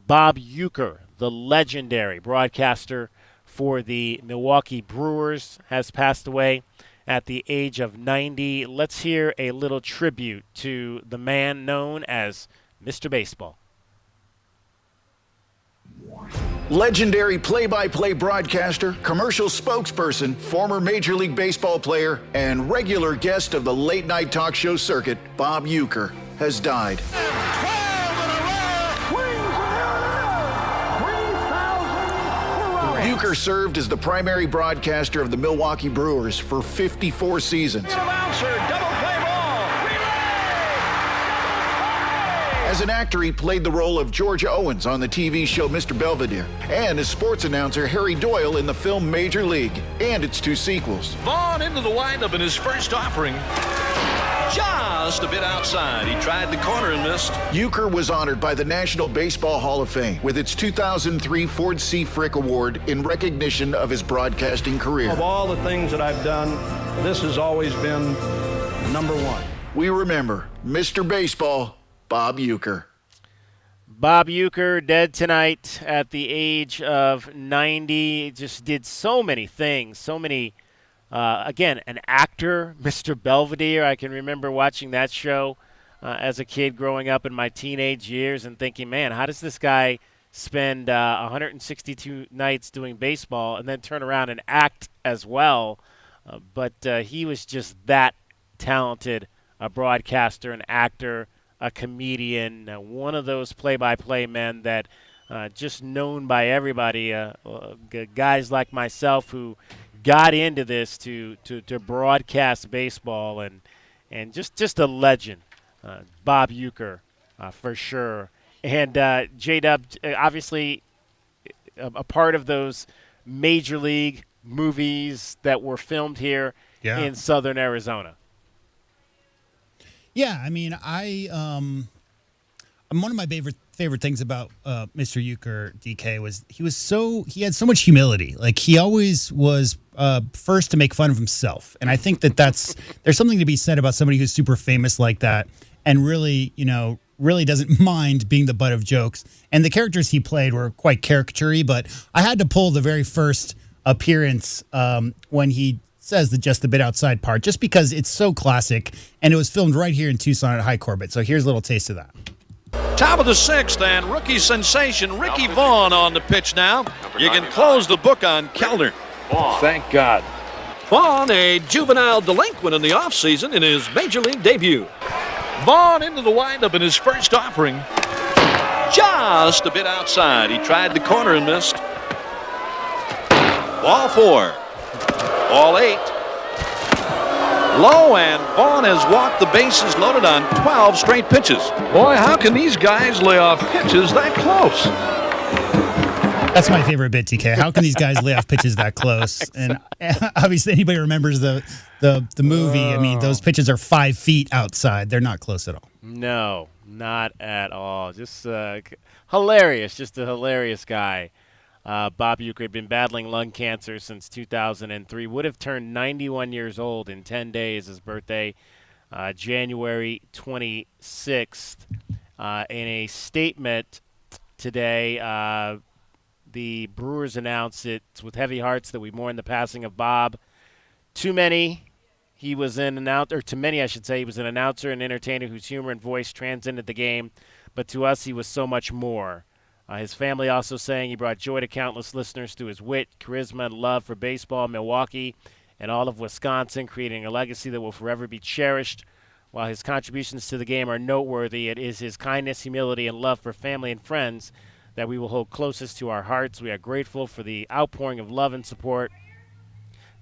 Bob Uecker, the legendary broadcaster for the Milwaukee Brewers, has passed away at the age of 90. Let's hear a little tribute to the man known as Mr. Baseball. Legendary play-by-play broadcaster, commercial spokesperson, former Major League Baseball player, and regular guest of the late-night talk show circuit, Bob Uecker, has died. Uecker served as the primary broadcaster of the Milwaukee Brewers for 54 seasons. As an actor, he played the role of Georgia Owens on the TV show Mr. Belvedere, and as sports announcer Harry Doyle in the film Major League and its two sequels. Vaughn into the windup in his first offering. Just a bit outside. He tried the corner and missed. Uecker was honored by the National Baseball Hall of Fame with its 2003 Ford C. Frick Award in recognition of his broadcasting career. Of all the things that I've done, this has always been number one. We remember Mr. Baseball, Bob Uecker. Bob Uecker, dead tonight at the age of 90. Just did so many things, so many. Again, an actor, Mr. Belvedere. I can remember watching that show as a kid growing up in my teenage years and thinking, man, how does this guy spend 162 nights doing baseball and then turn around and act as well? But he was just that talented, a broadcaster, an actor, a comedian, one of those play-by-play men that just known by everybody, guys like myself who got into this to broadcast baseball, and just a legend, Bob Uecker, for sure. And J-Dub, obviously a part of those Major League movies that were filmed here in Southern Arizona. Yeah, I mean, one of my favorite things about Mr. Uecker, DK, was he had so much humility. Like, he always was first to make fun of himself, and I think there's something to be said about somebody who's super famous like that and really doesn't mind being the butt of jokes. And the characters he played were quite caricature-y, but I had to pull the very first appearance when he says the just a bit outside part, just because it's so classic, and it was filmed right here in Tucson at High Corbett. So here's a little taste of that. Top of the sixth, and rookie sensation Ricky Vaughn on the pitch now. You can close the book on Kellner. Thank God. Vaughn, a juvenile delinquent in the offseason in his major league debut. Vaughn into the windup in his first offering. Just a bit outside. He tried the corner and missed. Ball 4. Ball 8. Low, and Vaughn has walked the bases loaded on 12 straight pitches. Boy, how can these guys lay off pitches that close? That's my favorite bit, TK. How can these guys lay off pitches that close? And obviously, anybody remembers the movie. I mean, those pitches are 5 feet outside. They're not close at all. No, not at all. Just hilarious. Just a hilarious guy. Bob Uecker had been battling lung cancer since 2003. Would have turned 91 years old in 10 days. His birthday, January 26th. In a statement today, the Brewers announced it's with heavy hearts that we mourn the passing of Bob. To many, he was an announcer, or to many, I should say, he was an announcer and entertainer whose humor and voice transcended the game. But to us, he was so much more. His family also saying he brought joy to countless listeners through his wit, charisma, and love for baseball, Milwaukee, and all of Wisconsin, creating a legacy that will forever be cherished. While his contributions to the game are noteworthy, it is his kindness, humility, and love for family and friends that we will hold closest to our hearts. We are grateful for the outpouring of love and support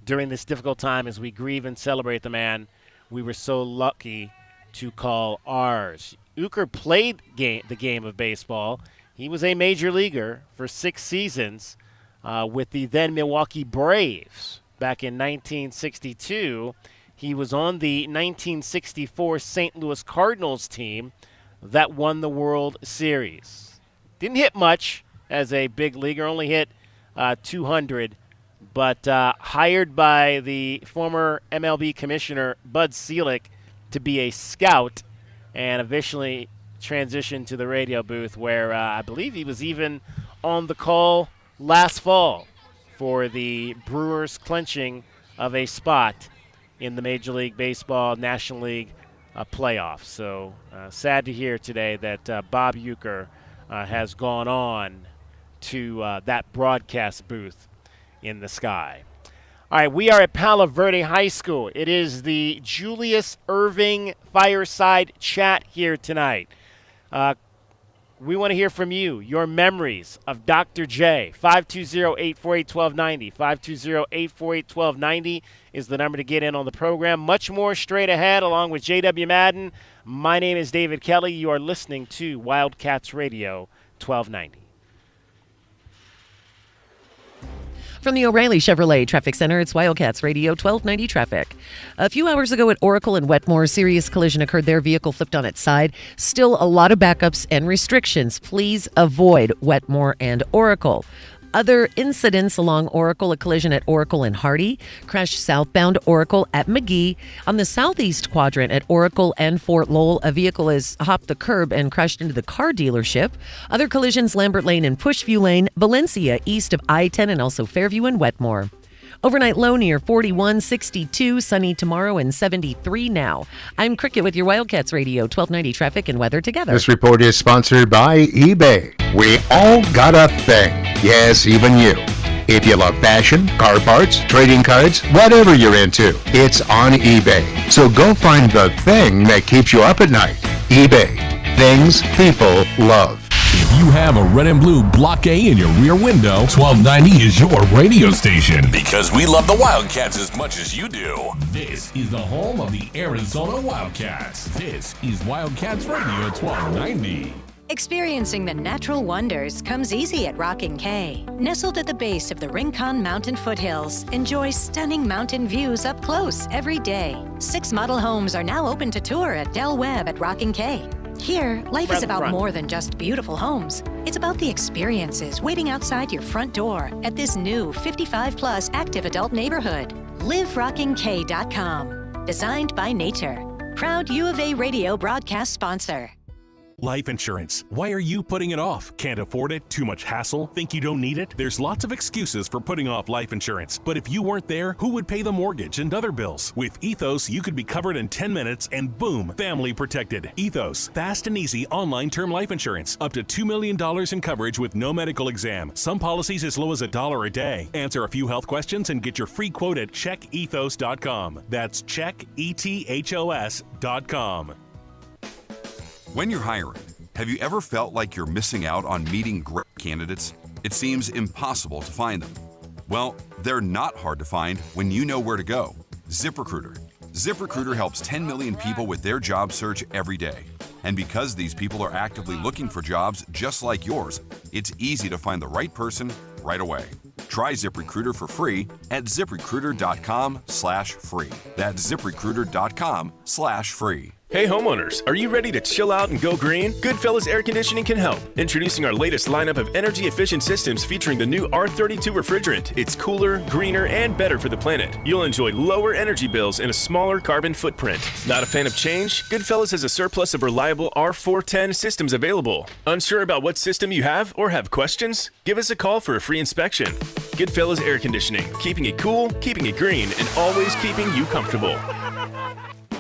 during this difficult time as we grieve and celebrate the man we were so lucky to call ours. Uecker played the game of baseball. He was a major leaguer for 6 seasons with the then Milwaukee Braves. Back in 1962, he was on the 1964 St. Louis Cardinals team that won the World Series. Didn't hit much as a big leaguer, only hit 200, but hired by the former MLB commissioner Bud Selig to be a scout, and eventually transitioned to the radio booth where I believe he was even on the call last fall for the Brewers clinching of a spot in the Major League Baseball National League playoffs. So sad to hear today that Bob Uecker has gone on to that broadcast booth in the sky. All right, we are at Palo Verde High School. It is the Julius Erving Fireside Chat here tonight. We want to hear from you, your memories of Dr. J. 520-848-1290. 520-848-1290 is the number to get in on the program. Much more straight ahead along with J.W. Madden. My name is David Kelly. You are listening to Wildcats Radio 1290. From the O'Reilly Chevrolet Traffic Center, it's Wildcats Radio 1290 traffic. A few hours ago at Oracle and Wetmore, serious collision occurred there. Vehicle flipped on its side. Still a lot of backups and restrictions. Please avoid Wetmore and Oracle. Other incidents along Oracle, a collision at Oracle and Hardy, crash southbound Oracle at McGee. On the southeast quadrant at Oracle and Fort Lowell, a vehicle has hopped the curb and crashed into the car dealership. Other collisions, Lambert Lane and Pushview Lane, Valencia east of I-10, and also Fairview and Wetmore. Overnight low near 41, 62, sunny tomorrow and 73 now. I'm Cricket with your Wildcats Radio 1290 traffic and weather together. This report is sponsored by eBay. We all got a thing. Yes, even you. If you love fashion, car parts, trading cards, whatever you're into, it's on eBay. So go find the thing that keeps you up at night. eBay. Things people love. If you have a red and blue Block A in your rear window, 1290 is your radio station. Because we love the Wildcats as much as you do. This is the home of the Arizona Wildcats. This is Wildcats Radio 1290. Experiencing the natural wonders comes easy at Rockin' K. Nestled at the base of the Rincon Mountain foothills, enjoy stunning mountain views up close every day. 6 model homes are now open to tour at Del Webb at Rockin' K. Here, life is about more than just beautiful homes. It's about the experiences waiting outside your front door at this new 55-plus active adult neighborhood. LiveRockingK.com. Designed by nature. Proud U of A radio broadcast sponsor. Life insurance. Why are you putting it off? Can't afford it? Too much hassle? Think you don't need it? There's lots of excuses for putting off life insurance. But if you weren't there, who would pay the mortgage and other bills? With Ethos, you could be covered in 10 minutes and boom, family protected. Ethos. Fast and easy online term life insurance. Up to $2 million in coverage with no medical exam. Some policies as low as $1 a day. Answer a few health questions and get your free quote at checkethos.com. That's checkethos.com. When you're hiring, have you ever felt like you're missing out on meeting great candidates? It seems impossible to find them. Well, they're not hard to find when you know where to go. ZipRecruiter. ZipRecruiter helps 10 million people with their job search every day. And because these people are actively looking for jobs just like yours, it's easy to find the right person right away. Try ZipRecruiter for free at ZipRecruiter.com/free. That's ZipRecruiter.com/free. Hey homeowners, are you ready to chill out and go green? Goodfellas Air Conditioning can help. Introducing our latest lineup of energy-efficient systems featuring the new R32 refrigerant. It's cooler, greener, and better for the planet. You'll enjoy lower energy bills and a smaller carbon footprint. Not a fan of change? Goodfellas has a surplus of reliable R410 systems available. Unsure about what system you have or have questions? Give us a call for a free inspection. Goodfellas Air Conditioning, keeping it cool, keeping it green, and always keeping you comfortable.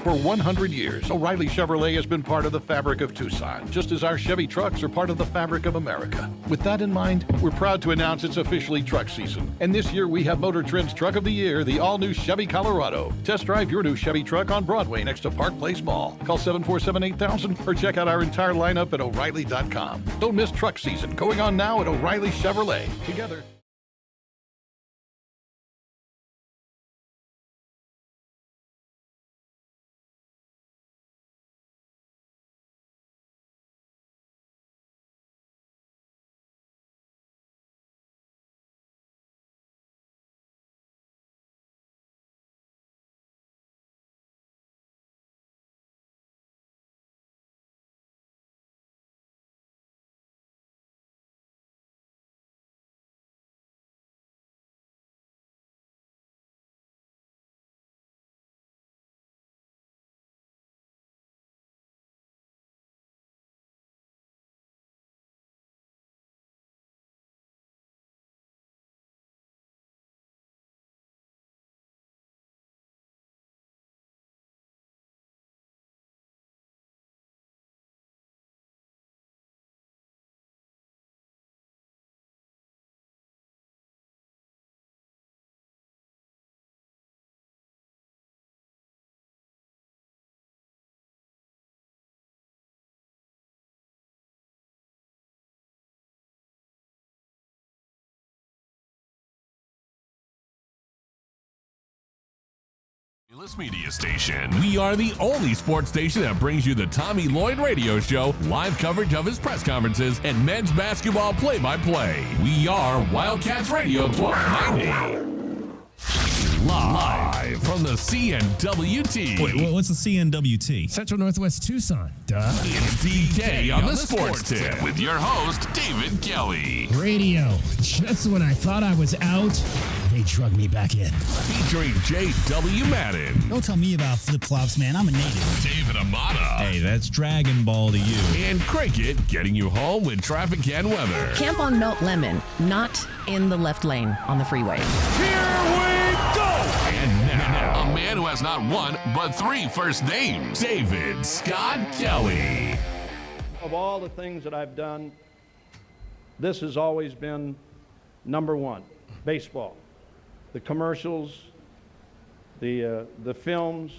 For 100 years, O'Reilly Chevrolet has been part of the fabric of Tucson, just as our Chevy trucks are part of the fabric of America. With that in mind, we're proud to announce it's officially truck season. And this year we have Motor Trend's Truck of the Year, the all-new Chevy Colorado. Test drive your new Chevy truck on Broadway next to Park Place Mall. Call 747-8000 or check out our entire lineup at O'Reilly.com. Don't miss truck season, going on now at O'Reilly Chevrolet. Together. Media station. We are the only sports station that brings you the Tommy Lloyd Radio Show, live coverage of his press conferences, and men's basketball play-by-play. We are Wildcats Radio 1290. Live from the CNWT. Wait, what's the CNWT? Central Northwest Tucson. Duh. It's DK on the Sports Tip with your host, David Kelly. Radio. Just when I thought I was out, they drug me back in. Featuring J.W. Madden. Don't tell me about flip-flops, man. I'm a native. David Amata. Hey, that's Dragon Ball to you. And Cricket getting you home with traffic and weather. Camp on Melt Lemon, not in the left lane on the freeway. Here we go! And now, a man who has not one, but 3 first names, David Scott Kelly. Of all the things that I've done, this has always been number one, baseball. The commercials, the films,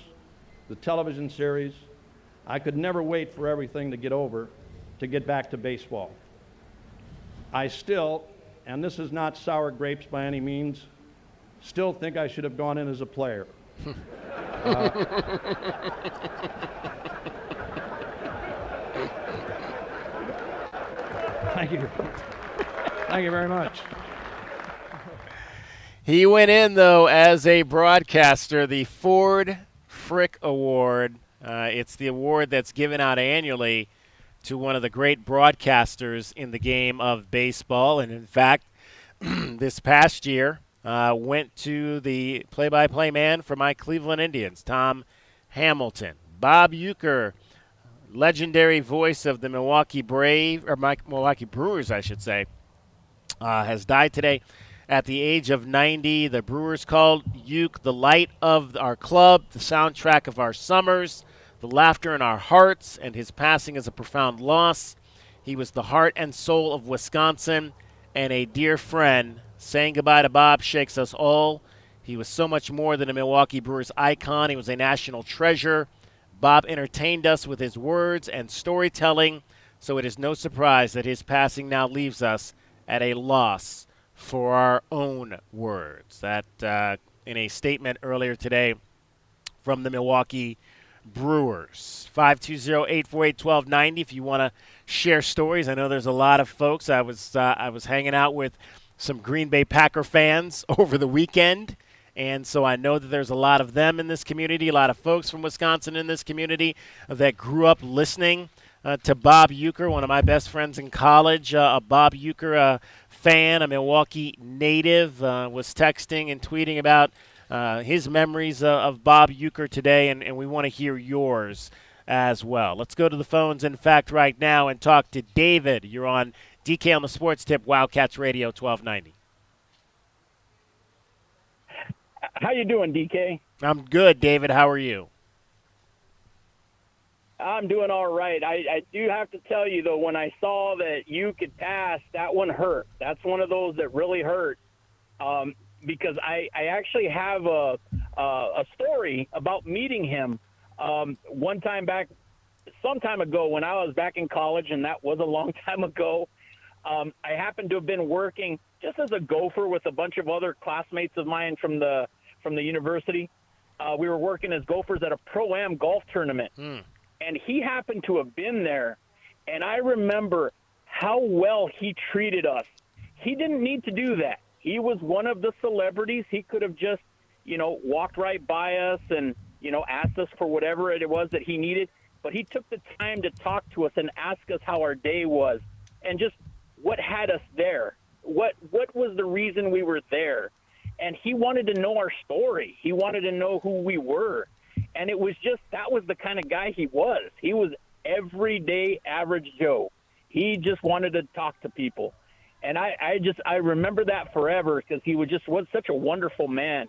the television series. I could never wait for everything to get over to get back to baseball. I still, and this is not sour grapes by any means, still think I should have gone in as a player. Thank you. Thank you very much. He went in, though, as a broadcaster, the Ford Frick Award. It's the award that's given out annually to one of the great broadcasters in the game of baseball. And, in fact, this past year went to the play-by-play man for my Cleveland Indians, Tom Hamilton. Bob Uecker legendary voice of the Milwaukee Brewers, I should say, has died today at the age of 90. The Brewers called Uke the light of our club, the soundtrack of our summers, the laughter in our hearts, and his passing is a profound loss. He was the heart and soul of Wisconsin and a dear friend. Saying goodbye to Bob shakes us all. He was so much more than a Milwaukee Brewers icon. He was a national treasure. Bob entertained us with his words and storytelling, so it is no surprise that his passing now leaves us at a loss for our own words. That in a statement earlier today from the Milwaukee Brewers. 520-848-1290 if you want to share stories. I know there's a lot of folks. I was hanging out with some Green Bay Packer fans over the weekend, and so I know that there's a lot of them in this community, a lot of folks from Wisconsin in this community that grew up listening to Bob Uecker, one of my best friends in college, a Bob Uecker fan, a Milwaukee native, was texting and tweeting about his memories of Bob Uecker today, and we want to hear yours as well. Let's go to the phones, in fact, right now and talk to David. You're on DK on the Sports Tip, Wildcats Radio 1290. How you doing, DK? I'm good, David. How are you? I'm doing all right. I do have to tell you, though, when I saw that you could pass, that one hurt. That's one of those that really hurt because I actually have a story about meeting him one time back, some time ago when I was back in college, and that was a long time ago. I happened to have been working just as a gopher with a bunch of other classmates of mine from the university. We were working as gophers at a Pro-Am golf tournament, and he happened to have been there. And I remember how well he treated us. He didn't need to do that. He was one of the celebrities. He could have just, walked right by us and, asked us for whatever it was that he needed. But he took the time to talk to us and ask us how our day was and just what had us there. What was the reason we were there? And he wanted to know our story. He wanted to know who we were. And it was just, that was the kind of guy he was. He was everyday average Joe. He just wanted to talk to people. And I remember that forever because he was such a wonderful man.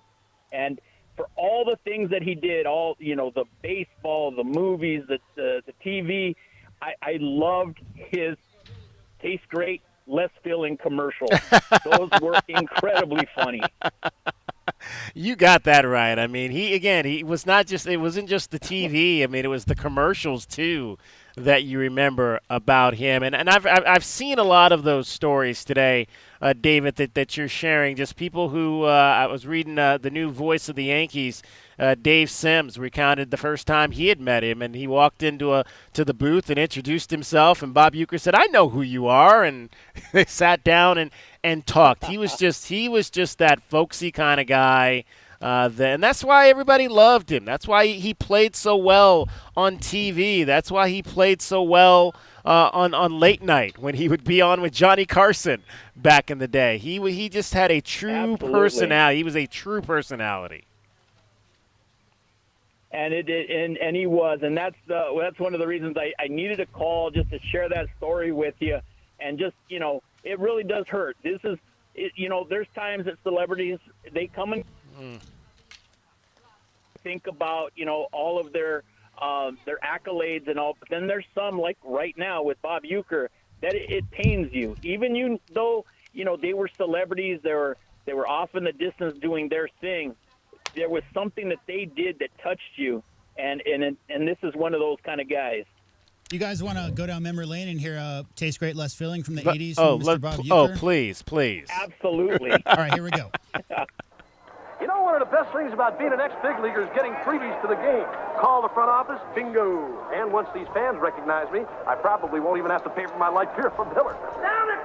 And for all the things that he did, the baseball, the movies, the TV, I loved his Taste Great, Less Filling commercials. Those were incredibly funny. You got that right. I mean, it wasn't just the TV. I mean, it was the commercials too that you remember about him. And I've seen a lot of those stories today, David, that you're sharing. Just people who I was reading the new voice of the Yankees, Dave Sims, recounted the first time he had met him, and he walked to the booth and introduced himself, and Bob Uecker said, "I know who you are," and they sat down and talked. He was just that folksy kind of guy. And that's why everybody loved him. That's why he played so well on TV. That's why he played so well on late night when he would be on with Johnny Carson back in the day. He just had a true personality. He was a true personality. And and he was, and that's one of the reasons I needed a call just to share that story with you. And just it really does hurt. There's times that celebrities, they come and think about all of their accolades and all, but then there's some, like right now with Bob Uecker, that it pains you. Even though they were celebrities, they were off in the distance doing their thing. There was something that they did that touched you, and this is one of those kind of guys. You guys want to go down memory lane and hear "Taste Great, Less Filling" from the '80s from Mr. Bob Uecker? Oh, please. Absolutely. All right, here we go. One of the best things about being an ex-big leaguer is getting freebies to the game. Call the front office, bingo. And once these fans recognize me, I probably won't even have to pay for my light beer from Miller. Down it,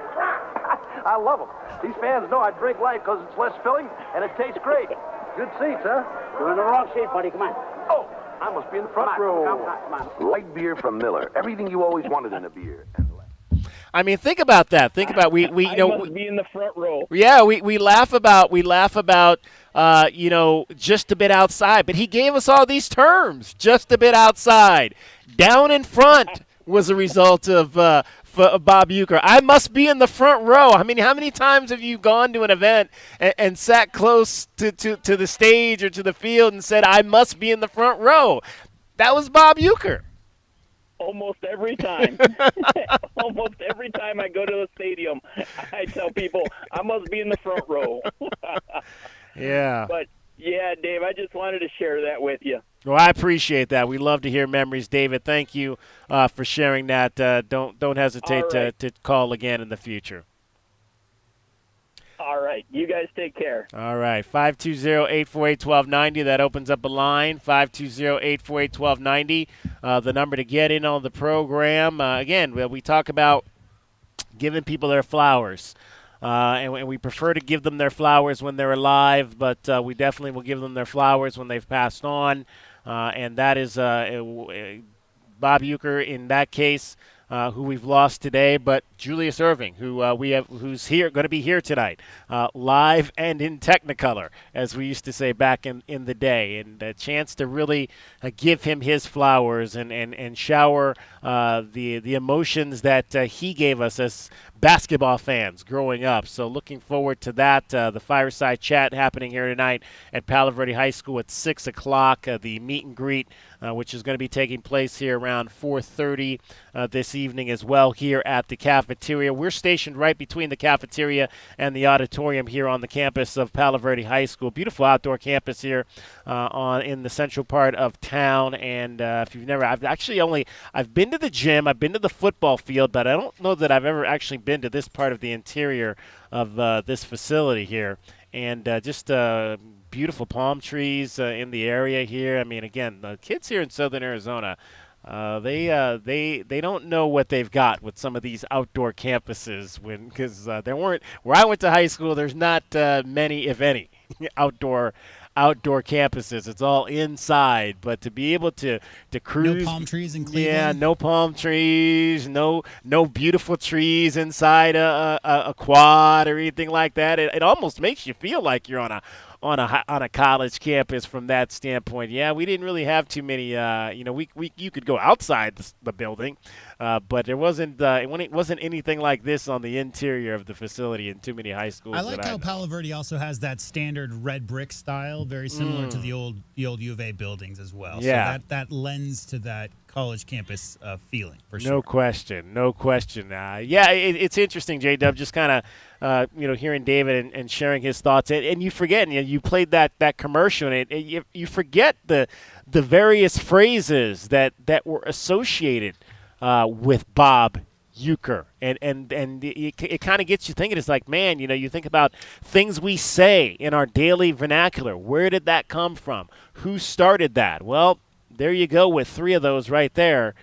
I love them. These fans know I drink light because it's less filling and it tastes great. Good seats, huh? You're in the wrong seat, buddy. Come on. Oh, I must be in the front row. Come on. Light beer from Miller. Everything you always wanted in a beer. I mean, think about that. Think about we must be in the front row. Yeah, we laugh about just a bit outside, but he gave us all these terms. Just a bit outside, down in front was a result of Bob Uecker. I must be in the front row. I mean, how many times have you gone to an event and sat close to the stage or to the field and said, I must be in the front row? That was Bob Uecker. Almost every time. Almost every time I go to the stadium, I tell people, I must be in the front row. Yeah. But, yeah, Dave, I just wanted to share that with you. Well, I appreciate that. We love to hear memories, David. Thank you for sharing that. Don't hesitate to call again in the future. All right. You guys take care. All right. 520-848-1290. That opens up a line. 520-848-1290. The number to get in on the program. Again, we talk about giving people their flowers. And we prefer to give them their flowers when they're alive, but we definitely will give them their flowers when they've passed on. And that is Bob Uecker in that case, who we've lost today, but Julius Erving, who's going to be here tonight, live and in Technicolor, as we used to say back in the day, and a chance to really give him his flowers and shower the emotions that he gave us as basketball fans growing up. So looking forward to that. The Fireside Chat happening here tonight at Palo Verde High School at 6 o'clock. The meet and greet, which is going to be taking place here around 4:30 this evening as well here at the cafeteria. We're stationed right between the cafeteria and the auditorium here on the campus of Palo Verde High School. Beautiful outdoor campus here in the central part of town. And if you've never, I've been to the gym, I've been to the football field, but I don't know that I've ever actually been to this part of the interior of this facility here. And just beautiful palm trees in the area here. I mean, again, the kids here in Southern Arizona, they don't know what they've got with some of these outdoor campuses because there weren't, where I went to high school, there's not many, if any, outdoor campuses. It's all inside, but to be able to cruise. No palm trees in Cleveland. Yeah, no palm trees, no beautiful trees inside a quad or anything like that. It almost makes you feel like you're on a college campus from that standpoint. Yeah, we didn't really have too many. You could go outside the building, but it wasn't anything like this on the interior of the facility in too many high schools. I like how Palo Verde also has that standard red brick style, very similar to the old U of A buildings as well. Yeah, so that lends to that college campus feeling for sure. No question. It's interesting, J-Dub, just kind of hearing David and sharing his thoughts, and you forget, you played that commercial, and you forget the various phrases that were associated with Bob Uecker, and it kind of gets you thinking. It's like, man, you think about things we say in our daily vernacular. Where did that come from? Who started that? Well, there you go with three of those right there.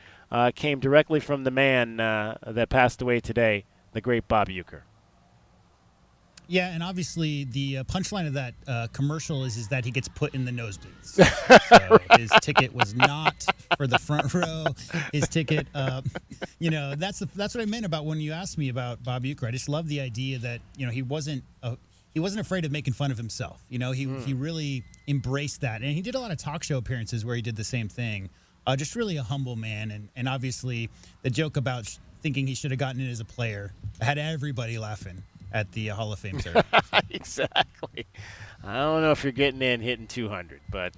Came directly from the man that passed away today, the great Bob Uecker. Yeah, and obviously the punchline of that commercial is that he gets put in the nosebleeds. So his ticket was not for the front row. His ticket, that's what I meant about when you asked me about Bob Uecker. I just love the idea that he wasn't afraid of making fun of himself. He really embraced that, and he did a lot of talk show appearances where he did the same thing. Just really a humble man, and obviously the joke about thinking he should have gotten in as a player had everybody laughing at the Hall of Fame ceremony. Exactly. I don't know if you're getting in hitting 200, but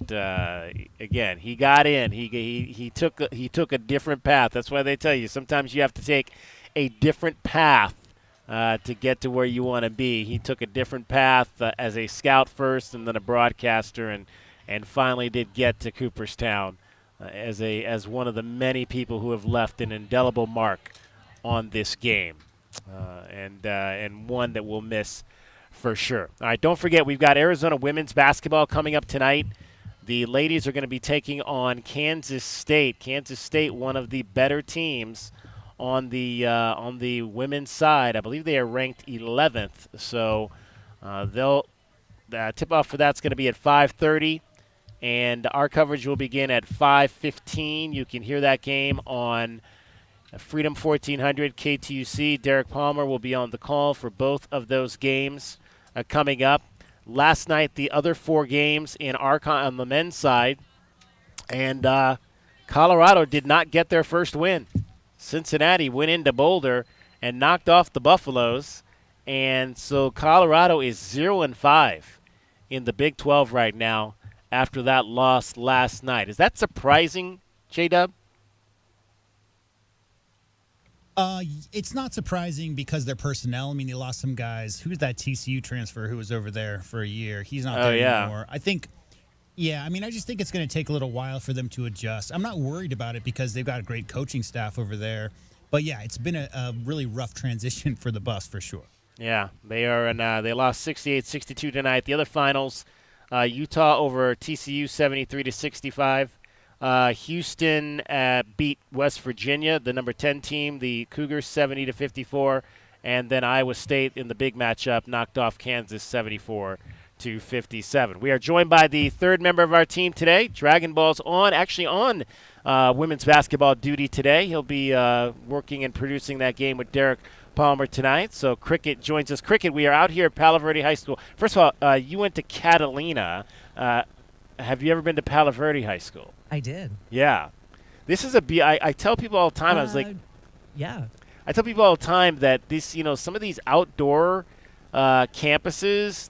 again, he got in. He took a different path. That's why they tell you sometimes you have to take a different path to get to where you want to be. He took a different path as a scout first, and then a broadcaster, and finally did get to Cooperstown as one of the many people who have left an indelible mark on this game. And one that we'll miss for sure. All right, don't forget, we've got Arizona women's basketball coming up tonight. The ladies are going to be taking on Kansas State. Kansas State, one of the better teams on the women's side. I believe they are ranked 11th. So they'll tip-off for that's going to be at 5:30, and our coverage will begin at 5:15. You can hear that game on Freedom 1400, KTUC. Derek Palmer will be on the call for both of those games coming up. Last night, the other 4 games in Archon on the men's side, and Colorado did not get their first win. Cincinnati went into Boulder and knocked off the Buffaloes, and so Colorado is 0-5 in the Big 12 right now after that loss last night. Is that surprising, J-Dub? It's not surprising because their personnel. I mean, they lost some guys. Who's that TCU transfer who was over there for a year? He's not there anymore. I think, I mean, I just think it's going to take a little while for them to adjust. I'm not worried about it because they've got a great coaching staff over there. But, yeah, it's been a really rough transition for the Buffs for sure. Yeah, they are, and they lost 68-62 tonight. The other finals, Utah over TCU 73-65. Houston beat West Virginia, the number 10 team, the Cougars 70-54, and then Iowa State in the big matchup knocked off Kansas 74-57. We are joined by the third member of our team today. Dragon Ball's on women's basketball duty today. He'll be working and producing that game with Derek Palmer tonight. So Cricket joins us. Cricket, we are out here at Palo Verde High School. First of all, you went to Catalina. Have you ever been to Palo Verde High School? I did. Yeah. This is I tell people all the time, yeah. I tell people all the time that this, some of these outdoor campuses,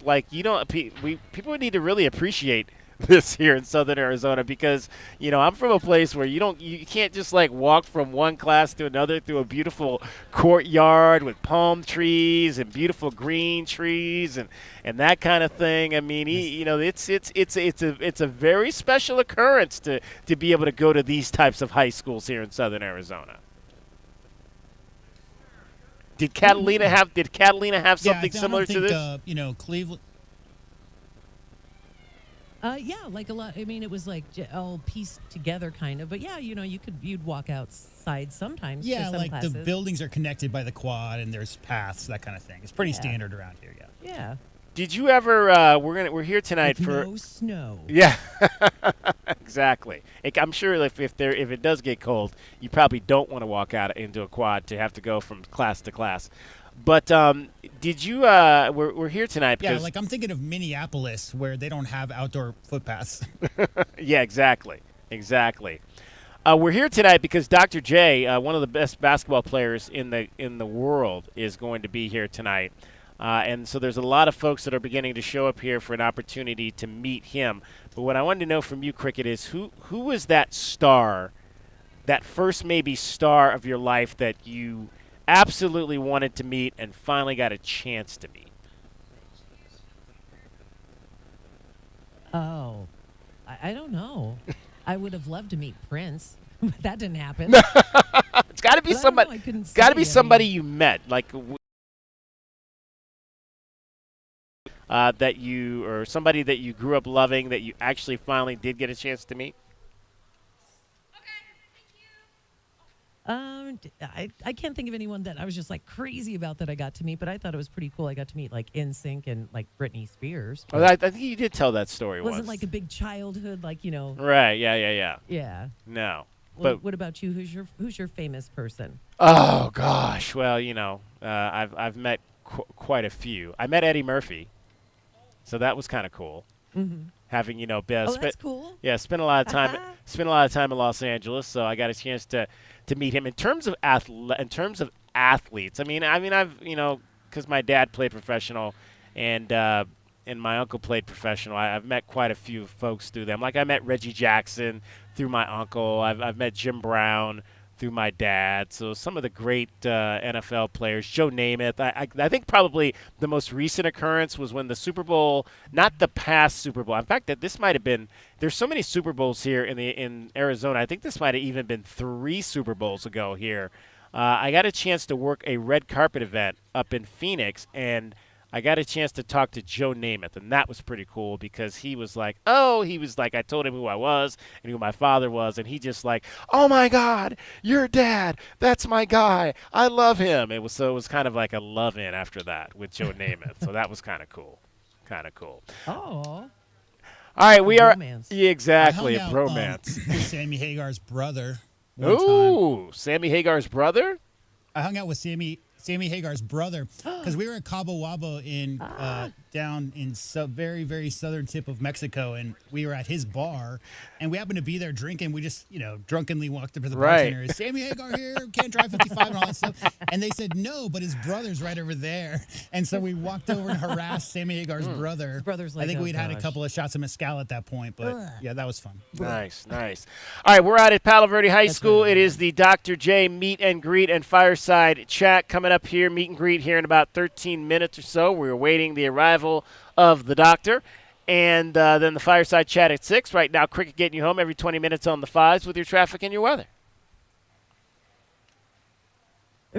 people need to really appreciate this here in Southern Arizona because, I'm from a place where you can't just walk from one class to another through a beautiful courtyard with palm trees and beautiful green trees and that kind of thing. I mean, it's a very special occurrence to be able to go to these types of high schools here in Southern Arizona. Did Catalina have something similar to this? Cleveland. Yeah, like a lot. I mean, it was all pieced together, kind of. But yeah, you'd walk outside sometimes. Yeah, for some classes. The buildings are connected by the quad, and there's paths, that kind of thing. It's pretty standard around here. Yeah. Yeah. Did you ever? We're here tonight for no snow. Yeah, exactly. I'm sure if it does get cold, you probably don't want to walk out into a quad to have to go from class to class. But did you? We're here tonight because I'm thinking of Minneapolis where they don't have outdoor footpaths. Yeah, exactly. We're here tonight because Dr. J, one of the best basketball players in the world, is going to be here tonight, and so there's a lot of folks that are beginning to show up here for an opportunity to meet him. But what I wanted to know from you, Cricket, is who was that star, that first maybe star of your life that you absolutely wanted to meet and finally got a chance to meet? Oh, I don't know. I would have loved to meet Prince, but that didn't happen. It's got to be somebody. Got to be somebody you met, that you or somebody that you grew up loving that you actually finally did get a chance to meet. I can't think of anyone that I was just crazy about that I got to meet, but I thought it was pretty cool. I got to meet NSYNC and Britney Spears. Oh, I think you did tell that story once. Wasn't a big childhood, Right? Yeah. Yeah. No. Well, what about you? Who's your famous person? Oh gosh. Well, I've met quite a few. I met Eddie Murphy, so that was kind of cool. Mm-hmm. Having that's cool. Yeah, spent a lot of time in Los Angeles, so I got a chance to meet him. In terms of athletes, I mean, I've because my dad played professional, and my uncle played professional. I've met quite a few folks through them. I met Reggie Jackson through my uncle. I've met Jim Brown through my dad. So some of the great NFL players, Joe Namath. I think probably the most recent occurrence was when the Super Bowl, not the past Super Bowl. In fact, this might have been. There's so many Super Bowls here in Arizona. I think this might have even been 3 Super Bowls ago here. I got a chance to work a red carpet event up in Phoenix, and I got a chance to talk to Joe Namath, and that was pretty cool because he was I told him who I was and who my father was, and he just oh my God, your dad, that's my guy, I love him. It was kind of like a love-in after that with Joe Namath, so that was kind of cool. Oh. All right, we are bromance. Yeah, exactly, a I hung out, bromance. with Sammy Hagar's brother one time. Ooh, Sammy Hagar's brother? I hung out with Sammy Hagar's brother because we were at Cabo Wabo down in very, very southern tip of Mexico, and we were at his bar, and we happened to be there drinking. We just, drunkenly walked up to the bartender. Is Sammy Hagar here? Can't drive 55 and all that stuff. And they said no, but his brother's right over there. And so we walked over and harassed Sammy Hagar's brother. His brother's like, I think we'd had a couple of shots of mezcal at that point, but yeah, that was fun. Nice. All right, we're out at Palo Verde High School. It is the Dr. J Meet and Greet and Fireside Chat coming up here. Meet and greet here in about 13 minutes or so. We're awaiting the arrival of the doctor. And then the Fireside Chat at 6. Right now, cricket getting you home every 20 minutes on the 5s with your traffic and your weather.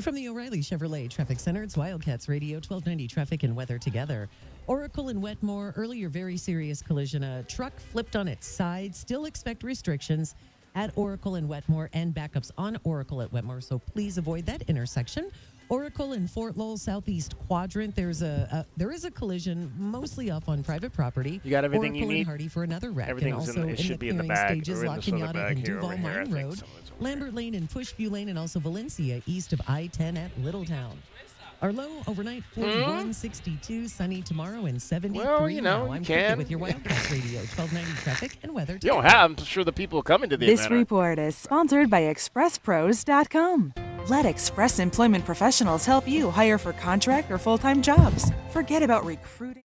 From the O'Reilly Chevrolet Traffic Center, it's Wildcats Radio, 1290 traffic and weather together. Oracle and Wetmore, earlier very serious collision. A truck flipped on its side. Still expect restrictions at Oracle and Wetmore and backups on Oracle at Wetmore, so please avoid that intersection. Oracle in Fort Lowell Southeast Quadrant, there is a collision mostly off on private property. You got everything Oracle you need? and Hardy for another wreck. Everything's and also it should be in the clearing bag. stages, Or in La this other Cañada bag and here Duval over here. I Mine think Road, someone's over Lambert Lane and Pushview Lane, and also Valencia east of I-10 at Littletown. Our low overnight 41, 62, sunny tomorrow and 73. Well, now. I'm you Cricket can. with your Wildcats Radio, 1290 traffic and weather. You don't have. I'm sure the people coming to the This event are. report is sponsored by ExpressPros.com. Let Express Employment Professionals help you hire for contract or full-time jobs. Forget about recruiting.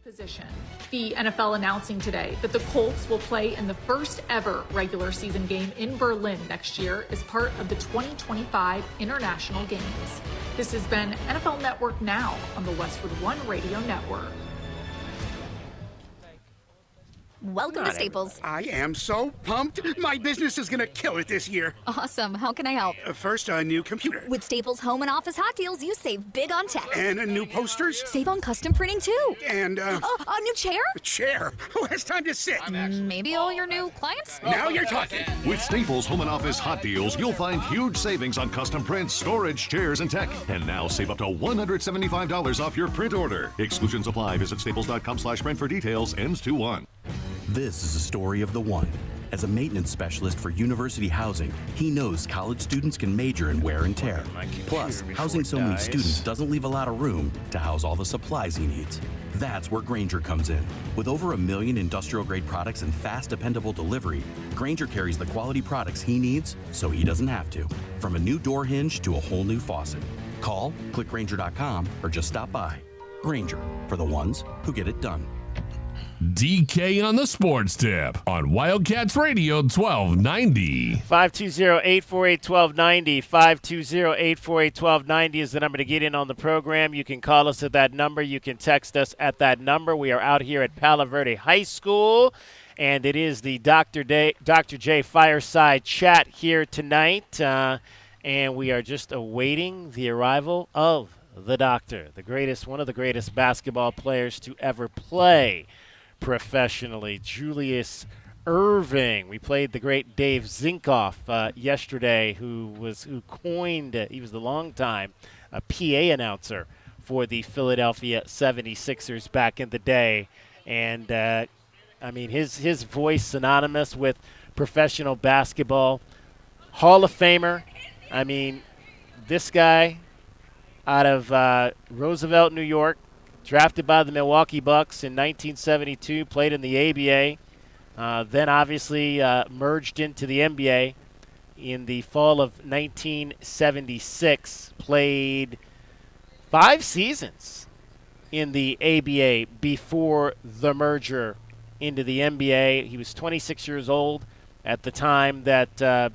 Position. The NFL announcing today that the Colts will play in the first ever regular season game in Berlin next year as part of the 2025 International Games. This has been NFL Network Now on the Westwood One Radio Network. Welcome to Staples. I am so pumped. My business is going to kill it this year. Awesome. How can I help? First, a new computer. With Staples Home and Office Hot Deals, you save big on tech. And new posters. Save on custom printing, too. And, a new chair? A chair? Who has time to sit? Maybe all your new clients? Now you're talking. With Staples Home and Office Hot Deals, you'll find huge savings on custom prints, storage, chairs, and tech. And now save up to $175 off your print order. Exclusions apply. Visit staples.com/print for details. Ends 2/1. This is a story of the one. As a maintenance specialist for university housing, he knows college students can major in wear and tear. Plus, housing so many students doesn't leave a lot of room to house all the supplies he needs. That's where Grainger comes in. With over 1 million industrial-grade products and fast, dependable delivery, Grainger carries the quality products he needs so he doesn't have to. From a new door hinge to a whole new faucet. Call, click Grainger.com, or just stop by. Grainger, for the ones who get it done. DK on the Sports Tip on Wildcats Radio 1290. 520-848-1290. 520-848-1290 is the number to get in on the program. You can call us at that number. You can text us at that number. We are out here at Palo Verde High School, and it is the Dr. J Fireside Chat here tonight. And we are just awaiting the arrival of the doctor, one of the greatest basketball players to ever play professionally, Julius Erving. We played the great Dave Zinkoff yesterday, he was the longtime PA announcer for the Philadelphia 76ers back in the day. And, his voice synonymous with professional basketball. Hall of Famer. This guy out of Roosevelt, New York, drafted by the Milwaukee Bucks in 1972, played in the ABA, then obviously merged into the NBA in the fall of 1976, played 5 seasons in the ABA before the merger into the NBA. He was 26 years old at the time that the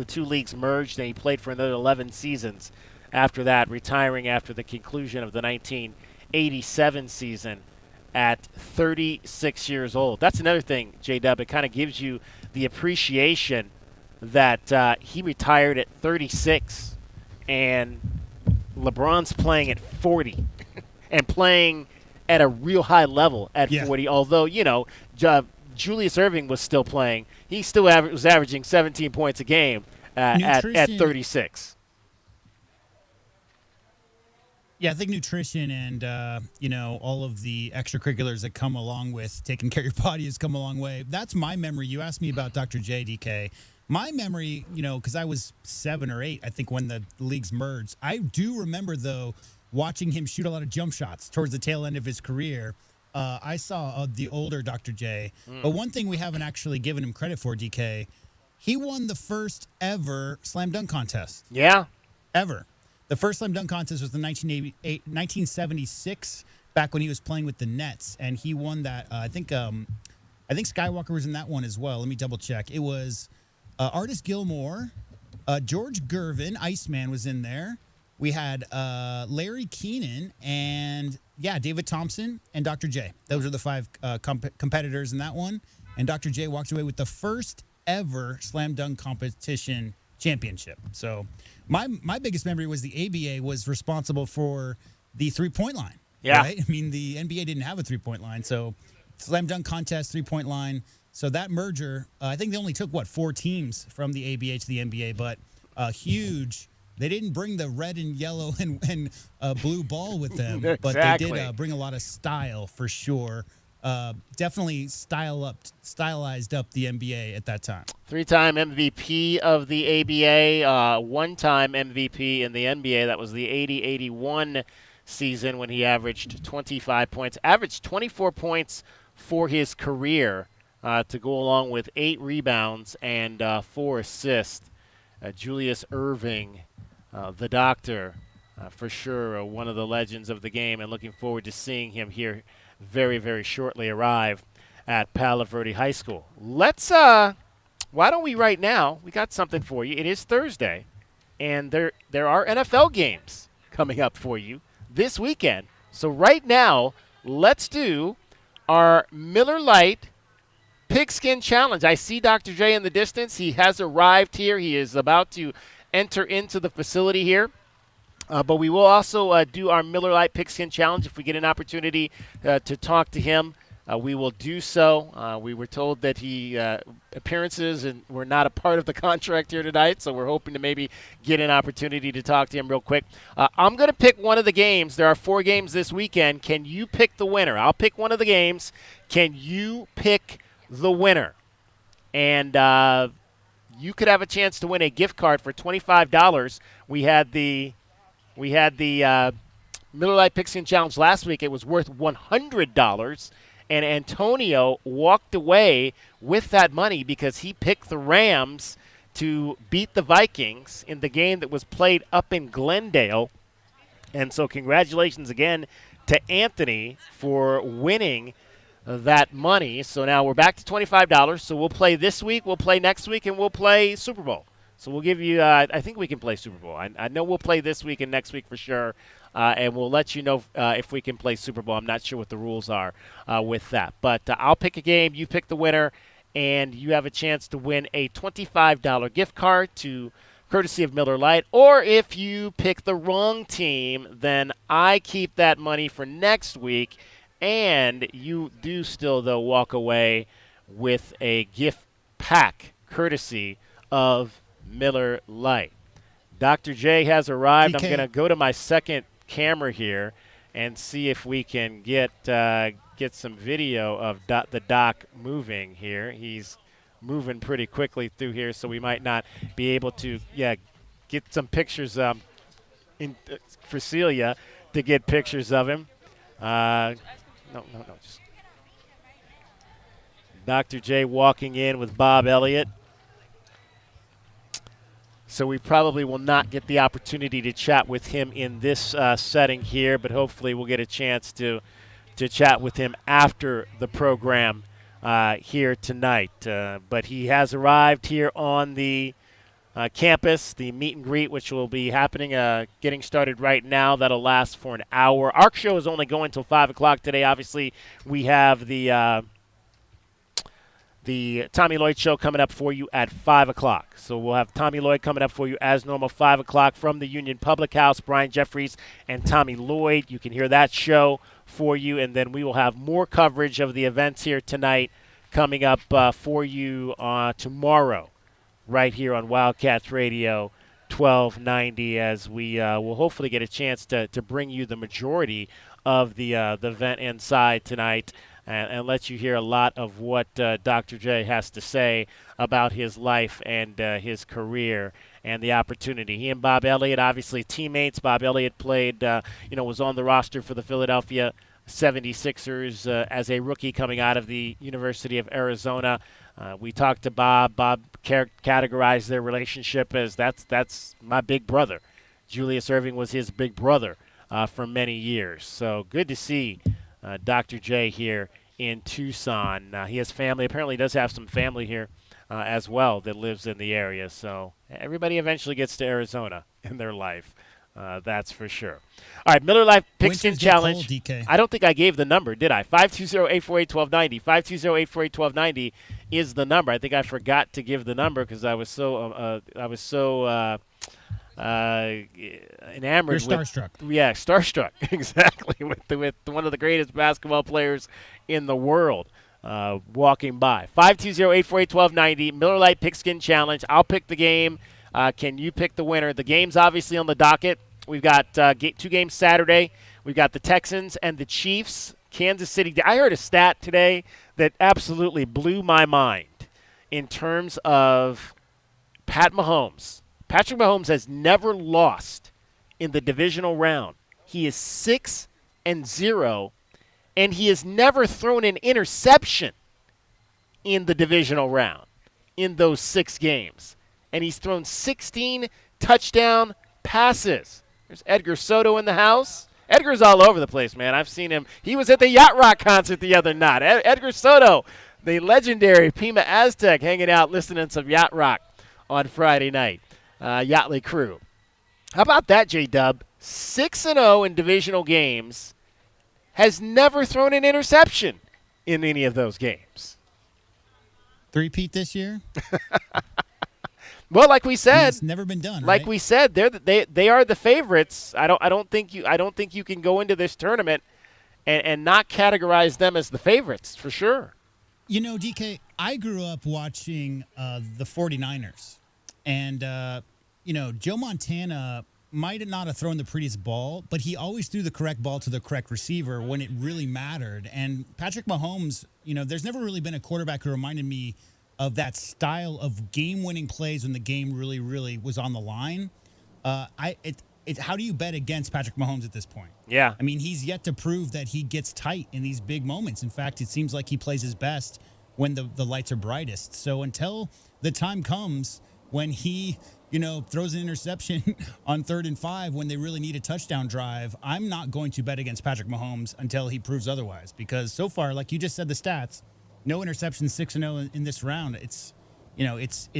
two leagues merged, and he played for another 11 seasons after that, retiring after the conclusion of the 1987 season at 36 years old. That's another thing, J-Dub. It kind of gives you the appreciation that he retired at 36, and LeBron's playing at 40 and playing at a real high level at 40, although, Julius Erving was still playing. He still was averaging 17 points a game at 36. Yeah, I think nutrition and, all of the extracurriculars that come along with taking care of your body has come a long way. That's my memory. You asked me about Dr. J, DK. My memory, because I was 7 or 8, I think, when the leagues merged. I do remember, though, watching him shoot a lot of jump shots towards the tail end of his career. I saw the older Dr. J. But one thing we haven't actually given him credit for, DK, he won the first ever slam dunk contest. Yeah. Ever. The first slam dunk contest was in 1976, back when he was playing with the Nets, and he won that. I think Skywalker was in that one as well. Let me double check. It was Artis Gilmore, George Gervin, Iceman was in there. We had Larry Keenan and David Thompson and Dr. J. Those are the 5 competitors in that one, and Dr. J walked away with the first ever slam dunk competition championship. So my biggest memory was the ABA was responsible for the 3-point line. Yeah. Right? The NBA didn't have a 3-point line. So slam dunk contest, 3-point line. So that merger, I think they only took, 4 teams from the ABA to the NBA, but huge. They didn't bring the red and yellow and blue ball with them, but they did bring a lot of style for sure. Definitely stylized up the NBA at that time. 3-time MVP of the ABA, 1-time MVP in the NBA. That was the 80-81 season when he averaged 25 points. Averaged 24 points for his career to go along with 8 rebounds and 4 assists. Julius Erving, the doctor, for sure, one of the legends of the game, and looking forward to seeing him here very, very shortly arrive at Palo Verde High School. Let's, why don't we right now, we got something for you. It is Thursday, and there are NFL games coming up for you this weekend. So right now, let's do our Miller Lite Pigskin Challenge. I see Dr. J in the distance. He has arrived here. He is about to enter into the facility here. But we will also do our Miller Lite Pigskin Challenge. If we get an opportunity to talk to him, we will do so. We were told that he appearances and were not a part of the contract here tonight, so we're hoping to maybe get an opportunity to talk to him real quick. I'm going to pick one of the games. There are 4 games this weekend. Can you pick the winner? I'll pick one of the games. Can you pick the winner? And you could have a chance to win a gift card for $25. We had the Miller Lite Pigskin Challenge last week. It was worth $100, and Antonio walked away with that money because he picked the Rams to beat the Vikings in the game that was played up in Glendale. And so congratulations again to Anthony for winning that money. So now we're back to $25. So we'll play this week, we'll play next week, and we'll play Super Bowl. So we'll give you I think we can play Super Bowl. I know we'll play this week and next week for sure, and we'll let you know if we can play Super Bowl. I'm not sure what the rules are with that. But I'll pick a game, you pick the winner, and you have a chance to win a $25 gift card to courtesy of Miller Lite. Or if you pick the wrong team, then I keep that money for next week, and you do still, though, walk away with a gift pack courtesy of Miller Lite. Dr. J has arrived. DK. I'm going to go to my second camera here and see if we can get some video of the doc moving here. He's moving pretty quickly through here, so we might not be able to get some pictures for Celia to get pictures of him. No. Just Dr. J walking in with Bob Elliott. So we probably will not get the opportunity to chat with him in this setting here, but hopefully we'll get a chance to chat with him after the program here tonight. But he has arrived here on the campus, the meet and greet, which will be happening, getting started right now. That'll last for an hour. Our show is only going until 5 o'clock today. Obviously, we have the Tommy Lloyd Show coming up for you at 5 o'clock. So we'll have Tommy Lloyd coming up for you as normal, 5 o'clock from the Union Public House. Brian Jeffries and Tommy Lloyd. You can hear that show for you. And then we will have more coverage of the events here tonight coming up for you tomorrow right here on Wildcats Radio 1290, as we will hopefully get a chance to bring you the majority of the event inside tonight. And let you hear a lot of what Dr. J has to say about his life and his career and the opportunity. He and Bob Elliott, obviously teammates. Bob Elliott played, was on the roster for the Philadelphia 76ers as a rookie coming out of the University of Arizona. We talked to Bob. Bob categorized their relationship as that's my big brother. Julius Erving was his big brother for many years. So good to see Dr. J here in Tucson. He has family. Apparently does have some family here as well that lives in the area. So everybody eventually gets to Arizona in their life. That's for sure. All right, Miller Lite Pigskin Challenge. Cold, DK. I don't think I gave the number, did I? 520-848-1290. 520-848-1290 is the number. I think I forgot to give the number because I was so enamored. You're starstruck. Starstruck, exactly, with one of the greatest basketball players in the world walking by. 520-848-1290, Miller Lite Pigskin Challenge. I'll pick the game. Can you pick the winner? The game's obviously on the docket. We've got 2 games Saturday. We've got the Texans and the Chiefs. Kansas City. I heard a stat today that absolutely blew my mind in terms of Patrick Mahomes. Patrick Mahomes has never lost in the divisional round. He is 6-0, and he has never thrown an interception in the divisional round in those 6 games. And he's thrown 16 touchdown passes. There's Edgar Soto in the house. Edgar's all over the place, man. I've seen him. He was at the Yacht Rock concert the other night. Edgar Soto, the legendary Pima Aztec, hanging out listening to some Yacht Rock on Friday night. Yachtly crew. How about that, J-Dub? 6-0 in divisional games. Has never thrown an interception in any of those games. Three-peat this year? Well, like we said, it's never been done. Like right? we said, they are the favorites. I don't think you can go into this tournament and not categorize them as the favorites for sure. You know, DK, I grew up watching the 49ers, and Joe Montana might not have thrown the prettiest ball, but he always threw the correct ball to the correct receiver when it really mattered. And Patrick Mahomes, there's never really been a quarterback who reminded me of that style of game-winning plays when the game really, really was on the line. How do you bet against Patrick Mahomes at this point? Yeah. I mean, he's yet to prove that he gets tight in these big moments. In fact, it seems like he plays his best when the lights are brightest. So until the time comes when he, throws an interception on 3rd and 5 when they really need a touchdown drive, I'm not going to bet against Patrick Mahomes until he proves otherwise. Because so far, like you just said, the stats, no interceptions, 6-0 in this round. It's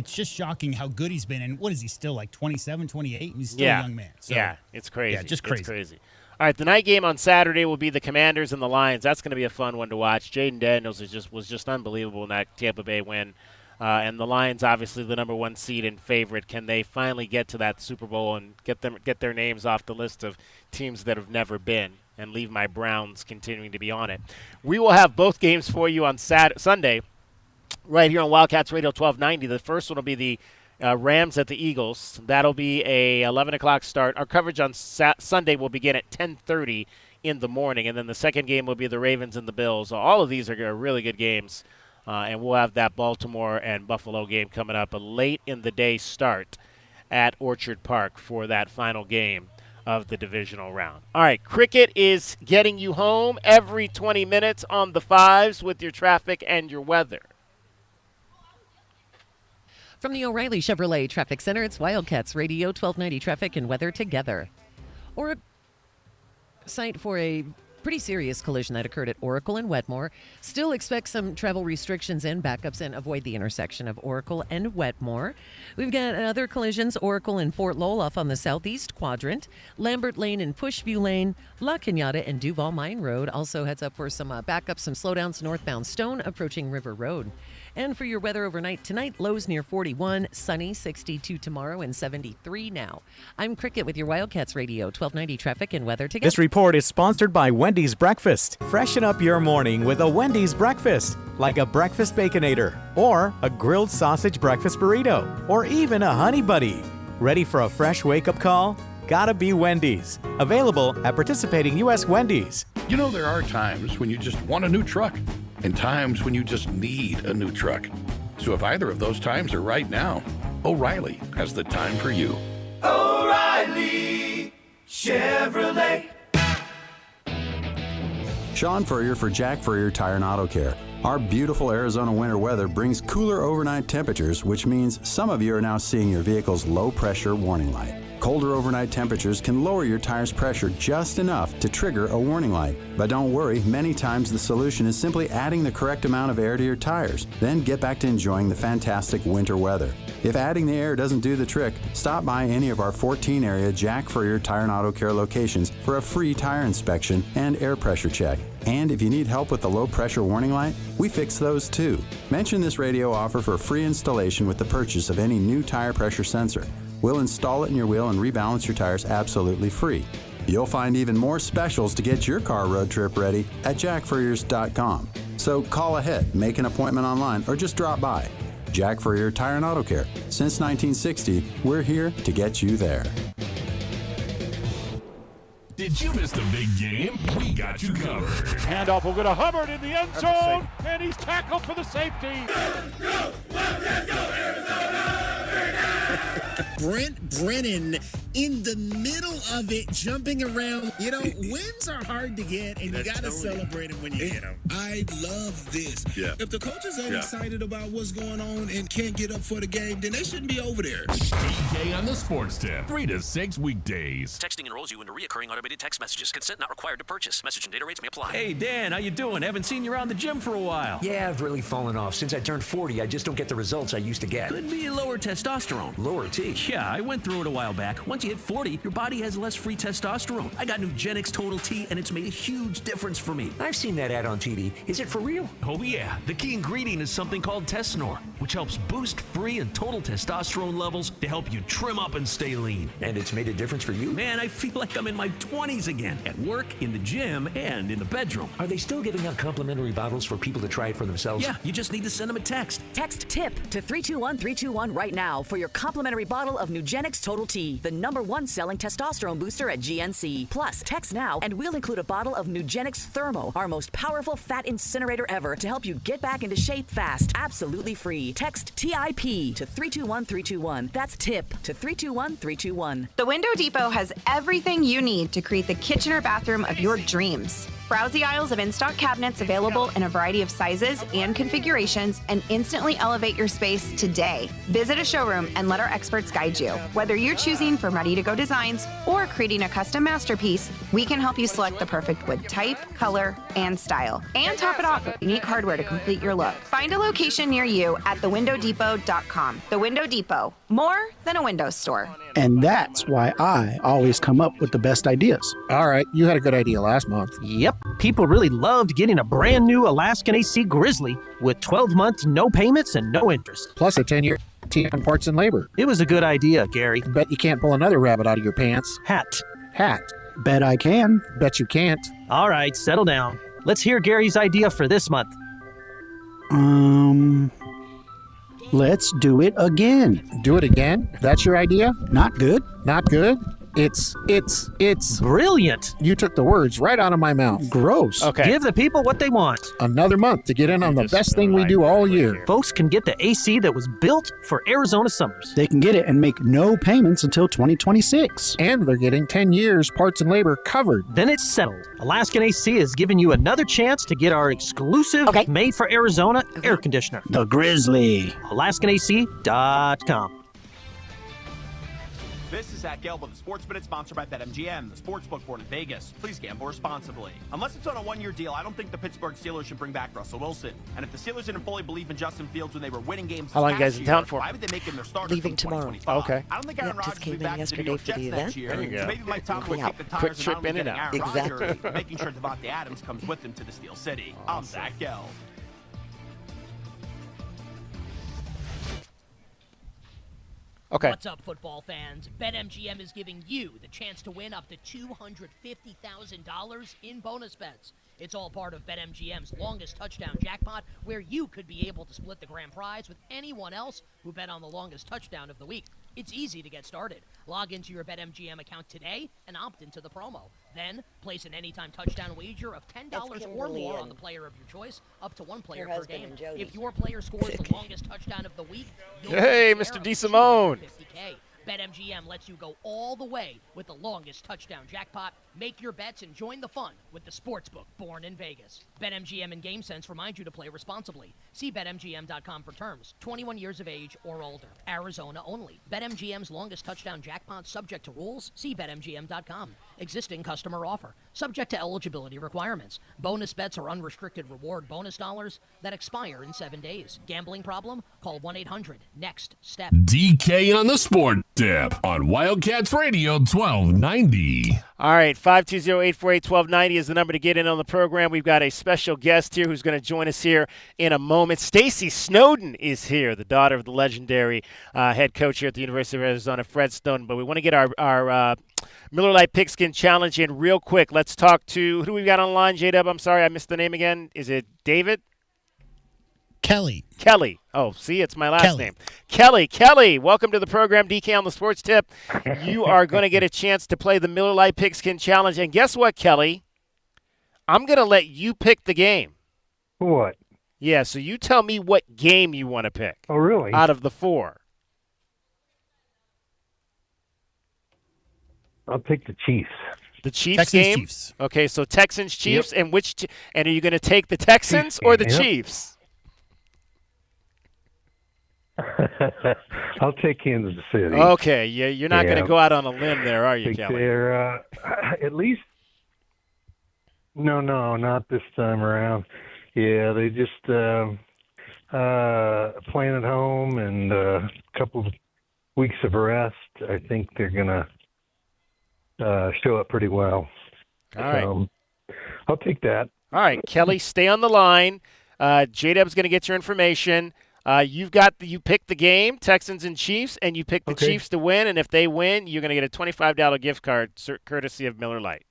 just shocking how good he's been. And what is he still, like 27, 28? He's still a young man. So, it's crazy. Yeah, just crazy. It's crazy. All right, the night game on Saturday will be the Commanders and the Lions. That's going to be a fun one to watch. Jaden Daniels was just unbelievable in that Tampa Bay win. And the Lions, obviously, the number 1 seed and favorite. Can they finally get to that Super Bowl and get their names off the list of teams that have never been and leave my Browns continuing to be on it? We will have both games for you on Sunday right here on Wildcats Radio 1290. The first one will be the Rams at the Eagles. That'll be a 11 o'clock start. Our coverage on Sunday will begin at 10:30 in the morning. And then the second game will be the Ravens and the Bills. All of these are really good games. And we'll have that Baltimore and Buffalo game coming up, a late in the day start at Orchard Park for that final game of the divisional round. All right, cricket is getting you home every 20 minutes on the 5s with your traffic and your weather. From the O'Reilly Chevrolet Traffic Center, it's Wildcats Radio 1290 traffic and weather together. Or a site for a pretty serious collision that occurred at Oracle and Wetmore. Still expect some travel restrictions and backups and avoid the intersection of Oracle and Wetmore. We've got other collisions, Oracle and Fort Lowell off on the southeast quadrant, Lambert Lane and Pushview Lane, La Cañada and Duval Mine Road. Also heads up for some backups, some slowdowns northbound Stone approaching River Road. And for your weather overnight tonight, lows near 41, sunny, 62 tomorrow, and 73 now. I'm Cricket with your Wildcats Radio 1290 traffic and weather together. This report is sponsored by Wendy's Breakfast. Freshen up your morning with a Wendy's Breakfast, like a breakfast Baconator, or a grilled sausage breakfast burrito, or even a Honey Buddy. Ready for a fresh wake-up call? Gotta be Wendy's. Available at participating U.S. Wendy's. You know, there are times when you just want a new truck, and times when you just need a new truck. So if either of those times are right now, O'Reilly has the time for you. O'Reilly Chevrolet. Sean Furrier for Jack Furrier Tire and Auto Care. Our beautiful Arizona winter weather brings cooler overnight temperatures, which means some of you are now seeing your vehicle's low pressure warning light. Colder overnight temperatures can lower your tire's pressure just enough to trigger a warning light. But don't worry, many times the solution is simply adding the correct amount of air to your tires. Then get back to enjoying the fantastic winter weather. If adding the air doesn't do the trick, stop by any of our 14 area Jack Furrier Tire and Auto Care locations for a free tire inspection and air pressure check. And if you need help with the low pressure warning light, we fix those too. Mention this radio offer for free installation with the purchase of any new tire pressure sensor. We'll install it in your wheel and rebalance your tires absolutely free. You'll find even more specials to get your car road trip ready at jackfurriers.com. So call ahead, make an appointment online, or just drop by. Jack Furrier Tire and Auto Care. Since 1960, we're here to get you there. Did you miss the big game? We got you covered. Handoff will go to Hubbard in the end zone, and he's tackled for the safety. Brent Brennan in the middle of it, jumping around. You know, wins are hard to get, and you got to celebrate them when you get them. I love this. Yeah. If the coaches ain't excited about what's going on and can't get up for the game, then they shouldn't be over there. DK on the Sports Tip, 3 to 6 weekdays. Texting enrolls you into recurring automated text messages. Consent not required to purchase. Message and data rates may apply. Hey, Dan, how you doing? Haven't seen you around the gym for a while. Yeah, I've really fallen off. Since I turned 40, I just don't get the results I used to get. Could be lower testosterone. Lower T. Yeah, I went through it a while back. Once you hit 40, your body has less free testosterone. I got Nugenix Total T, and it's made a huge difference for me. I've seen that ad on TV. Is it for real? Oh, yeah. The key ingredient is something called Tesnor, which helps boost free and total testosterone levels to help you trim up and stay lean. And it's made a difference for you? Man, I feel like I'm in my 20s again. At work, in the gym, and in the bedroom. Are they still giving out complimentary bottles for people to try it for themselves? Yeah, you just need to send them a text. Text TIP to 321-321 right now for your complimentary bottle of Nugenix Total T, the #1 selling testosterone booster at GNC. Plus, text now and we'll include a bottle of Nugenix Thermo, our most powerful fat incinerator ever, to help you get back into shape fast. Absolutely free. Text TIP to 321-321. That's TIP to 321-321. The Window Depot has everything you need to create the kitchen or bathroom of your dreams. Browse the aisles of in-stock cabinets available in a variety of sizes and configurations and instantly elevate your space today. Visit a showroom and let our experts guide you. Whether you're choosing from ready-to-go designs or creating a custom masterpiece, we can help you select the perfect wood type, color, and style. And top it off with unique hardware to complete your look. Find a location near you at thewindowdepot.com. The Window Depot, more than a window store. And that's why I always come up with the best ideas. All right, you had a good idea last month. Yep, people really loved getting a brand new Alaskan AC Grizzly with 12 months, no payments, and no interest. Plus a 10-year warranty on parts and labor. It was a good idea, Gary. Bet you can't pull another rabbit out of your pants. Hat. Bet I can. Bet you can't. All right, settle down. Let's hear Gary's idea for this month. Let's do it again. Do it again? That's your idea? Not good. Not good? It's brilliant. You took the words right out of my mouth. Gross. Okay. Give the people what they want. Another month to get in on the best thing we do all year. Folks can get the AC that was built for Arizona summers. They can get it and make no payments until 2026. And they're getting 10 years parts and labor covered. Then it's settled. Alaskan AC is giving you another chance to get our exclusive made for Arizona air conditioner. The Grizzly. AlaskanAC.com. This is Zach Gelb with the Sports Minute, sponsored by BetMGM, the sportsbook board in Vegas. Please gamble responsibly. Unless it's on a one-year deal, I don't think the Pittsburgh Steelers should bring back Russell Wilson. And if the Steelers didn't fully believe in Justin Fields when they were winning games, how long you guys in town for? Why would they make him their starter? Leaving tomorrow. Okay. I don't think Aaron Rodgers will be back yesterday to the for the Jets next year. There you go. So maybe Mike Tomlin will kick the Quick tires trip and in and Aaron out. Rodgers, making sure Devontae Adams comes with him to the Steel City. I'm Zach Gelb. Okay. What's up, football fans? BetMGM is giving you the chance to win up to $250,000 in bonus bets. It's all part of BetMGM's longest touchdown jackpot, where you could be able to split the grand prize with anyone else who bet on the longest touchdown of the week. It's easy to get started. Log into your BetMGM account today and opt into the promo. Then, place an anytime touchdown wager of $10 or more on the player of your choice, up to one player per game. If your player scores the longest touchdown of the week, you'll Hey, get a Mr. share of DeSimone. $250K. BetMGM lets you go all the way with the longest touchdown jackpot. Make your bets and join the fun with the sportsbook born in Vegas. BetMGM and GameSense remind you to play responsibly. See BetMGM.com for terms. 21 years of age or older. Arizona only. BetMGM's longest touchdown jackpot subject to rules. See BetMGM.com. Existing customer offer. Subject to eligibility requirements. Bonus bets are unrestricted reward bonus dollars that expire in 7 days. Gambling problem? Call 1-800-NEXT-STEP. DK on the Sport Tip on Wildcats Radio 1290. All right, 520-848-1290 is the number to get in on the program. We've got a special guest here who's going to join us here in a moment. Stacy Snowden is here, the daughter of the legendary head coach here at the University of Arizona, Fred Snowden. But we want to get our Miller Lite Pigskin Challenge in real quick. Let's talk to, who do we got on the line, J-Dub? I'm sorry, I missed the name again. Is it David? Kelly. Oh, see, it's my last name. Kelly, welcome to the program, DK on the Sports Tip. You are going to get a chance to play the Miller Lite Pigskin Challenge. And guess what, Kelly? I'm going to let you pick the game. What? Yeah, so you tell me what game you want to pick. Oh, really? Out of the 4. I'll take the Chiefs. The Chiefs Texans, game? Chiefs. Okay, so Texans, Chiefs, and and are you going to take the Texans or the Yep. Chiefs? I'll take Kansas City. Okay, you're not going to go out on a limb there, are you, think Kelly? they're at least. No, not this time around. Yeah, they just playing at home and a couple of weeks of rest. I think they're gonna show up pretty well. All right. I'll take that. All right, Kelly, stay on the line. J-Dub's going to get your information. You pick the game, Texans and Chiefs, and you pick the Chiefs to win. And if they win, you're going to get a $25 gift card, courtesy of Miller Lite.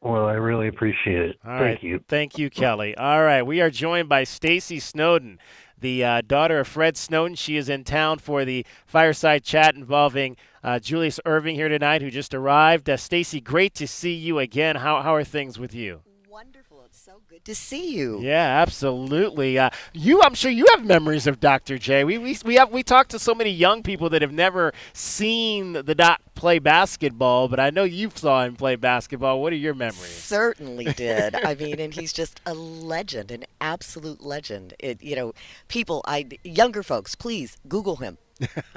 Well, I really appreciate it. All Thank right. you. Thank you, Kelly. All right, we are joined by Stacy Snowden, the daughter of Fred Snowden. She is in town for the Fireside Chat involving Julius Erving here tonight, who just arrived. Stacy, great to see you again. How are things with you? To see you. Yeah, absolutely. I'm sure you have memories of Dr. J. We talked to so many young people that have never seen the Doc play basketball, but I know you saw him play basketball. What are your memories? Certainly did. I mean, and he's just a legend, an absolute legend. Younger folks, please Google him.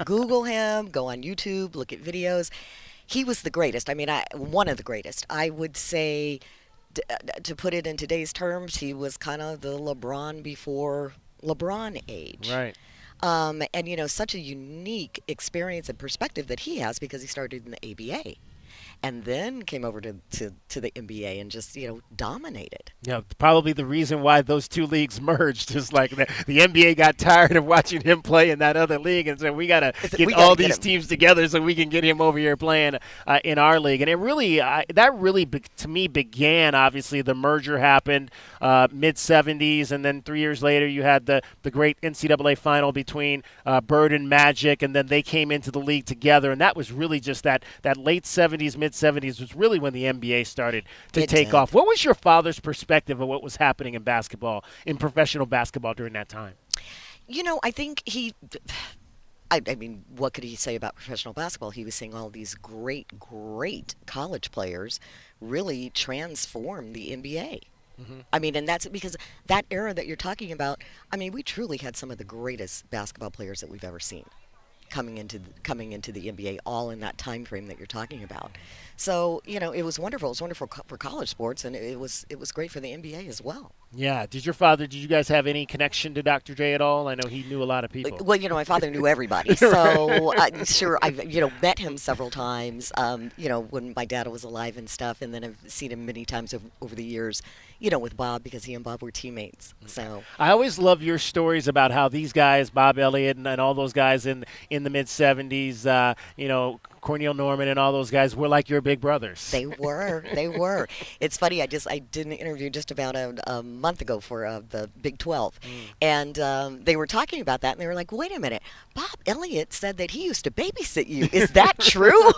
Google him. Go on YouTube. Look at videos. He was the greatest. I mean, one of the greatest. I would say. To put it in today's terms, he was kind of the LeBron before LeBron age. Right. And, such a unique experience and perspective that he has because he started in the ABA and then came over to the NBA and just, dominated. Yeah, probably the reason why those two leagues merged is like the NBA got tired of watching him play in that other league and said, we got to get all these teams together so we can get him over here playing in our league. And it really, to me, began, obviously, the merger happened mid-'70s, and then 3 years later you had the great NCAA final between Bird and Magic, and then they came into the league together, and that was really just that late 70s, mid-'70s was really when the NBA started to take off. What was your father's perspective of what was happening in basketball, in professional basketball during that time? I think I mean, what could he say about professional basketball? He was seeing all these great college players really transform the NBA. Mm-hmm. I mean, and that's because that era that you're talking about, I mean, we truly had some of the greatest basketball players that we've ever seen coming into the NBA, all in that time frame that you're talking about. So, it was wonderful. It was wonderful for college sports, and it was great for the NBA as well. Yeah. Did you guys have any connection to Dr. J at all? I know he knew a lot of people. Well, my father knew everybody. So, sure, I've, met him several times, when my dad was alive and stuff. And then I've seen him many times over the years, with Bob, because he and Bob were teammates. So I always love your stories about how these guys, Bob Elliott and all those guys in the mid-'70s, Cornel Norman and all those guys were like your big brothers. They were. It's funny. I did an interview just about a month ago for the Big 12, and they were talking about that, and they were like, "Wait a minute, Bob Elliott said that he used to babysit you. Is that true?"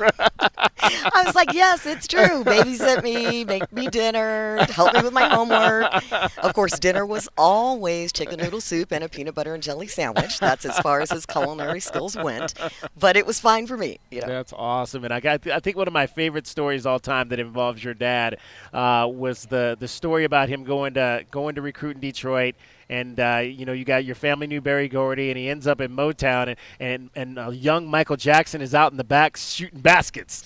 I was like, "Yes, it's true. Babysit me, make me dinner, help me with my homework." Of course, dinner was always chicken noodle soup and a peanut butter and jelly sandwich. That's as far as his culinary skills went, but it was fine for me. That's awesome. And I think one of my favorite stories all time that involves your dad was the story about him going to recruit in Detroit. And, you got your family knew Berry Gordy, and he ends up in Motown, and a young Michael Jackson is out in the back shooting baskets.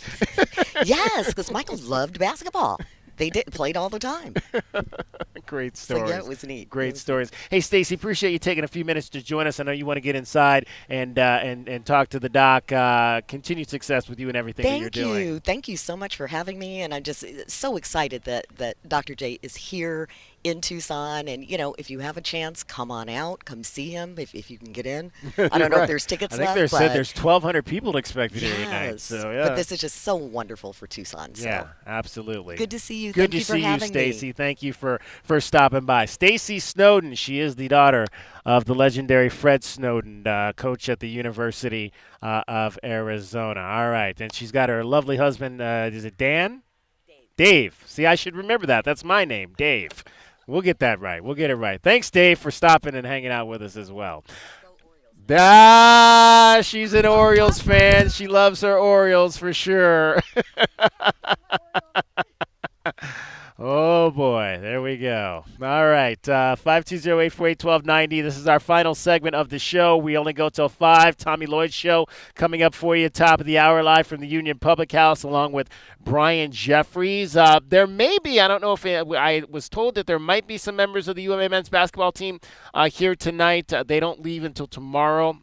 Yes, because Michael loved basketball. They played all the time. Great stories. So, yeah, it was neat. Great stories. Hey, Stacy, appreciate you taking a few minutes to join us. I know you want to get inside and talk to the doc. Continued success with you and everything that you're doing. Thank you so much for having me, and I'm just so excited that Dr. J is here in Tucson, and if you have a chance, come on out, come see him if you can get in. I don't know if there's tickets left. I think said there's 1,200 people expected here tonight. So yeah, but this is just so wonderful for Tucson. So. Yeah, absolutely. Good to see you. Good Thank you to see you, Stacy. Me. Thank you for stopping by. Stacy Snowden, she is the daughter of the legendary Fred Snowden, coach at the University of Arizona. All right, and she's got her lovely husband. Is it Dan? Dave. See, I should remember that. That's my name, Dave. We'll get that right. We'll get it right. Thanks, Dave, for stopping and hanging out with us as well. She's an Orioles fan. She loves her Orioles for sure. Oh, boy. There we go. All right. 520-848-1290. This is our final segment of the show. We only go till 5. Tommy Lloyd's show coming up for you, top of the hour, live from the Union Public House, along with Brian Jeffries. There may be, I don't know if I was told that there might be some members of the UMA men's basketball team here tonight. They don't leave until tomorrow.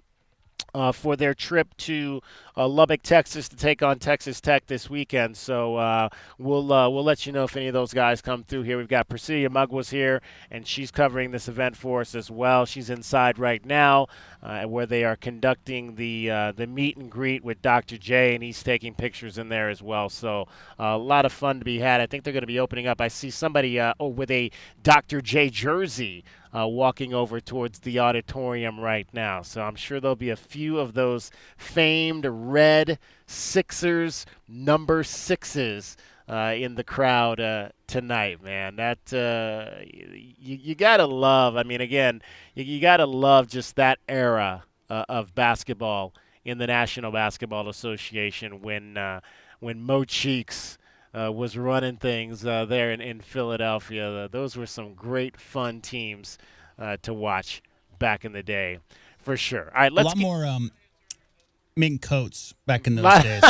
For their trip to Lubbock, Texas, to take on Texas Tech this weekend. So we'll let you know if any of those guys come through here. We've got Priscilla Mugwas here, and she's covering this event for us as well. She's inside right now where they are conducting the meet and greet with Dr. J, and he's taking pictures in there as well. So a lot of fun to be had. I think they're going to be opening up. I see somebody with a Dr. J jersey walking over towards the auditorium right now. So I'm sure there'll be a few of those famed red Sixers number 6s in the crowd tonight, man. That you got to love. I mean, again, you got to love just that era of basketball in the National Basketball Association when Mo Cheeks was running things there in Philadelphia. Those were some great, fun teams to watch back in the day, for sure. All right, a lot more mink coats back in those days.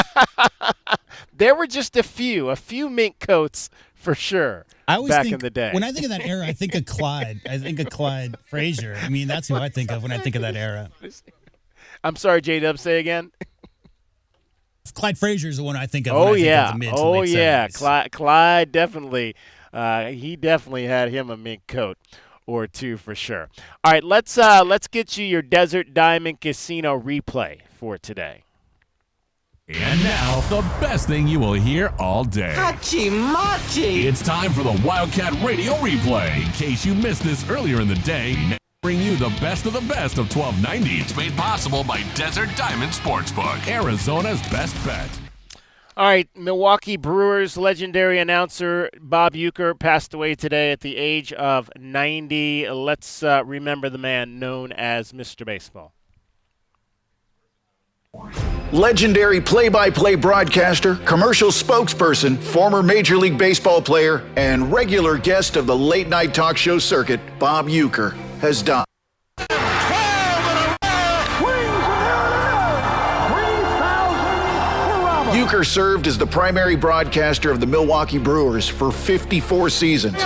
There were just a few mink coats for sure. I always back think, in the day. When I think of that era, I think of Clyde. I think of Clyde Frazier. I mean, that's who I think of when I think of that era. I'm sorry, J-Dub, say again. Clyde Frazier is the one I think of. Oh, when I yeah. Think of the mid to late 70s. Clyde definitely. He definitely had him a mink coat or two for sure. All right, let's get you your Desert Diamond Casino replay for today. And now, the best thing you will hear all day. Hachi-machi! It's time for the Wildcat Radio Replay. In case you missed this earlier in the day, now bring you the best of 1290. It's made possible by Desert Diamond Sportsbook, Arizona's best bet. All right, Milwaukee Brewers legendary announcer Bob Uecker passed away today at the age of 90. Let's remember the man known as Mr. Baseball. Legendary play-by-play broadcaster, commercial spokesperson, former Major League Baseball player, and regular guest of the late-night talk show circuit, Bob Uecker, has died. Uecker served as the primary broadcaster of the Milwaukee Brewers for 54 seasons.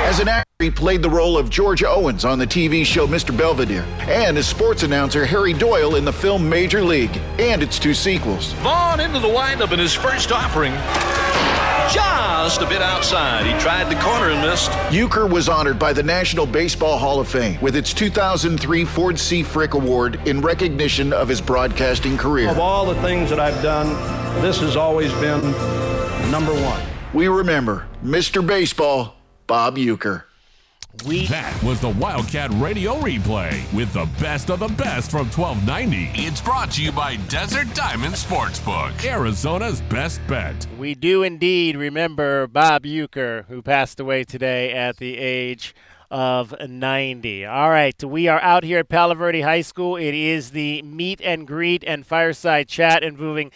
As an actor, he played the role of George Owens on the TV show Mr. Belvedere, and as sports announcer Harry Doyle in the film Major League and its two sequels. Vaughn into the windup in his first offering. Just a bit outside. He tried the corner and missed. Uecker was honored by the National Baseball Hall of Fame with its 2003 Ford C. Frick Award in recognition of his broadcasting career. Of all the things that I've done, this has always been number one. We remember Mr. Baseball, Bob Uecker. That was the Wildcat Radio Replay with the best of the best from 1290. It's brought to you by Desert Diamond Sportsbook, Arizona's best bet. We do indeed remember Bob Uecker, who passed away today at the age of 90. All right, we are out here at Palo Verde High School. It is the meet and greet and fireside chat involving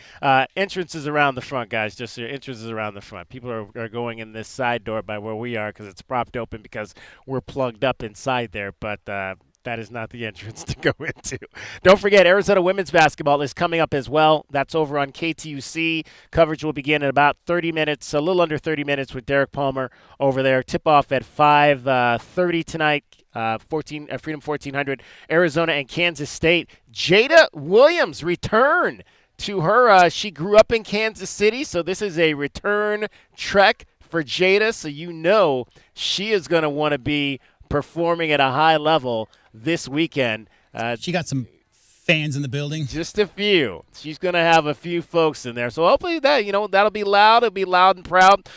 entrances around the front, guys. Just entrances around the front. People are going in this side door by where we are because it's propped open because we're plugged up inside there, but that is not the entrance to go into. Don't forget, Arizona women's basketball is coming up as well. That's over on KTUC. Coverage will begin in about 30 minutes, a little under 30 minutes with Derek Palmer over there. Tip-off at 5:30 tonight, Freedom 1400, Arizona and Kansas State. Jada Williams return to her. She grew up in Kansas City, so this is a return trek for Jada, so you know she is going to want to be performing at a high level this weekend. She got some fans in the building. Just a few. She's going to have a few folks in there. So hopefully that'll be loud. It'll be loud and proud.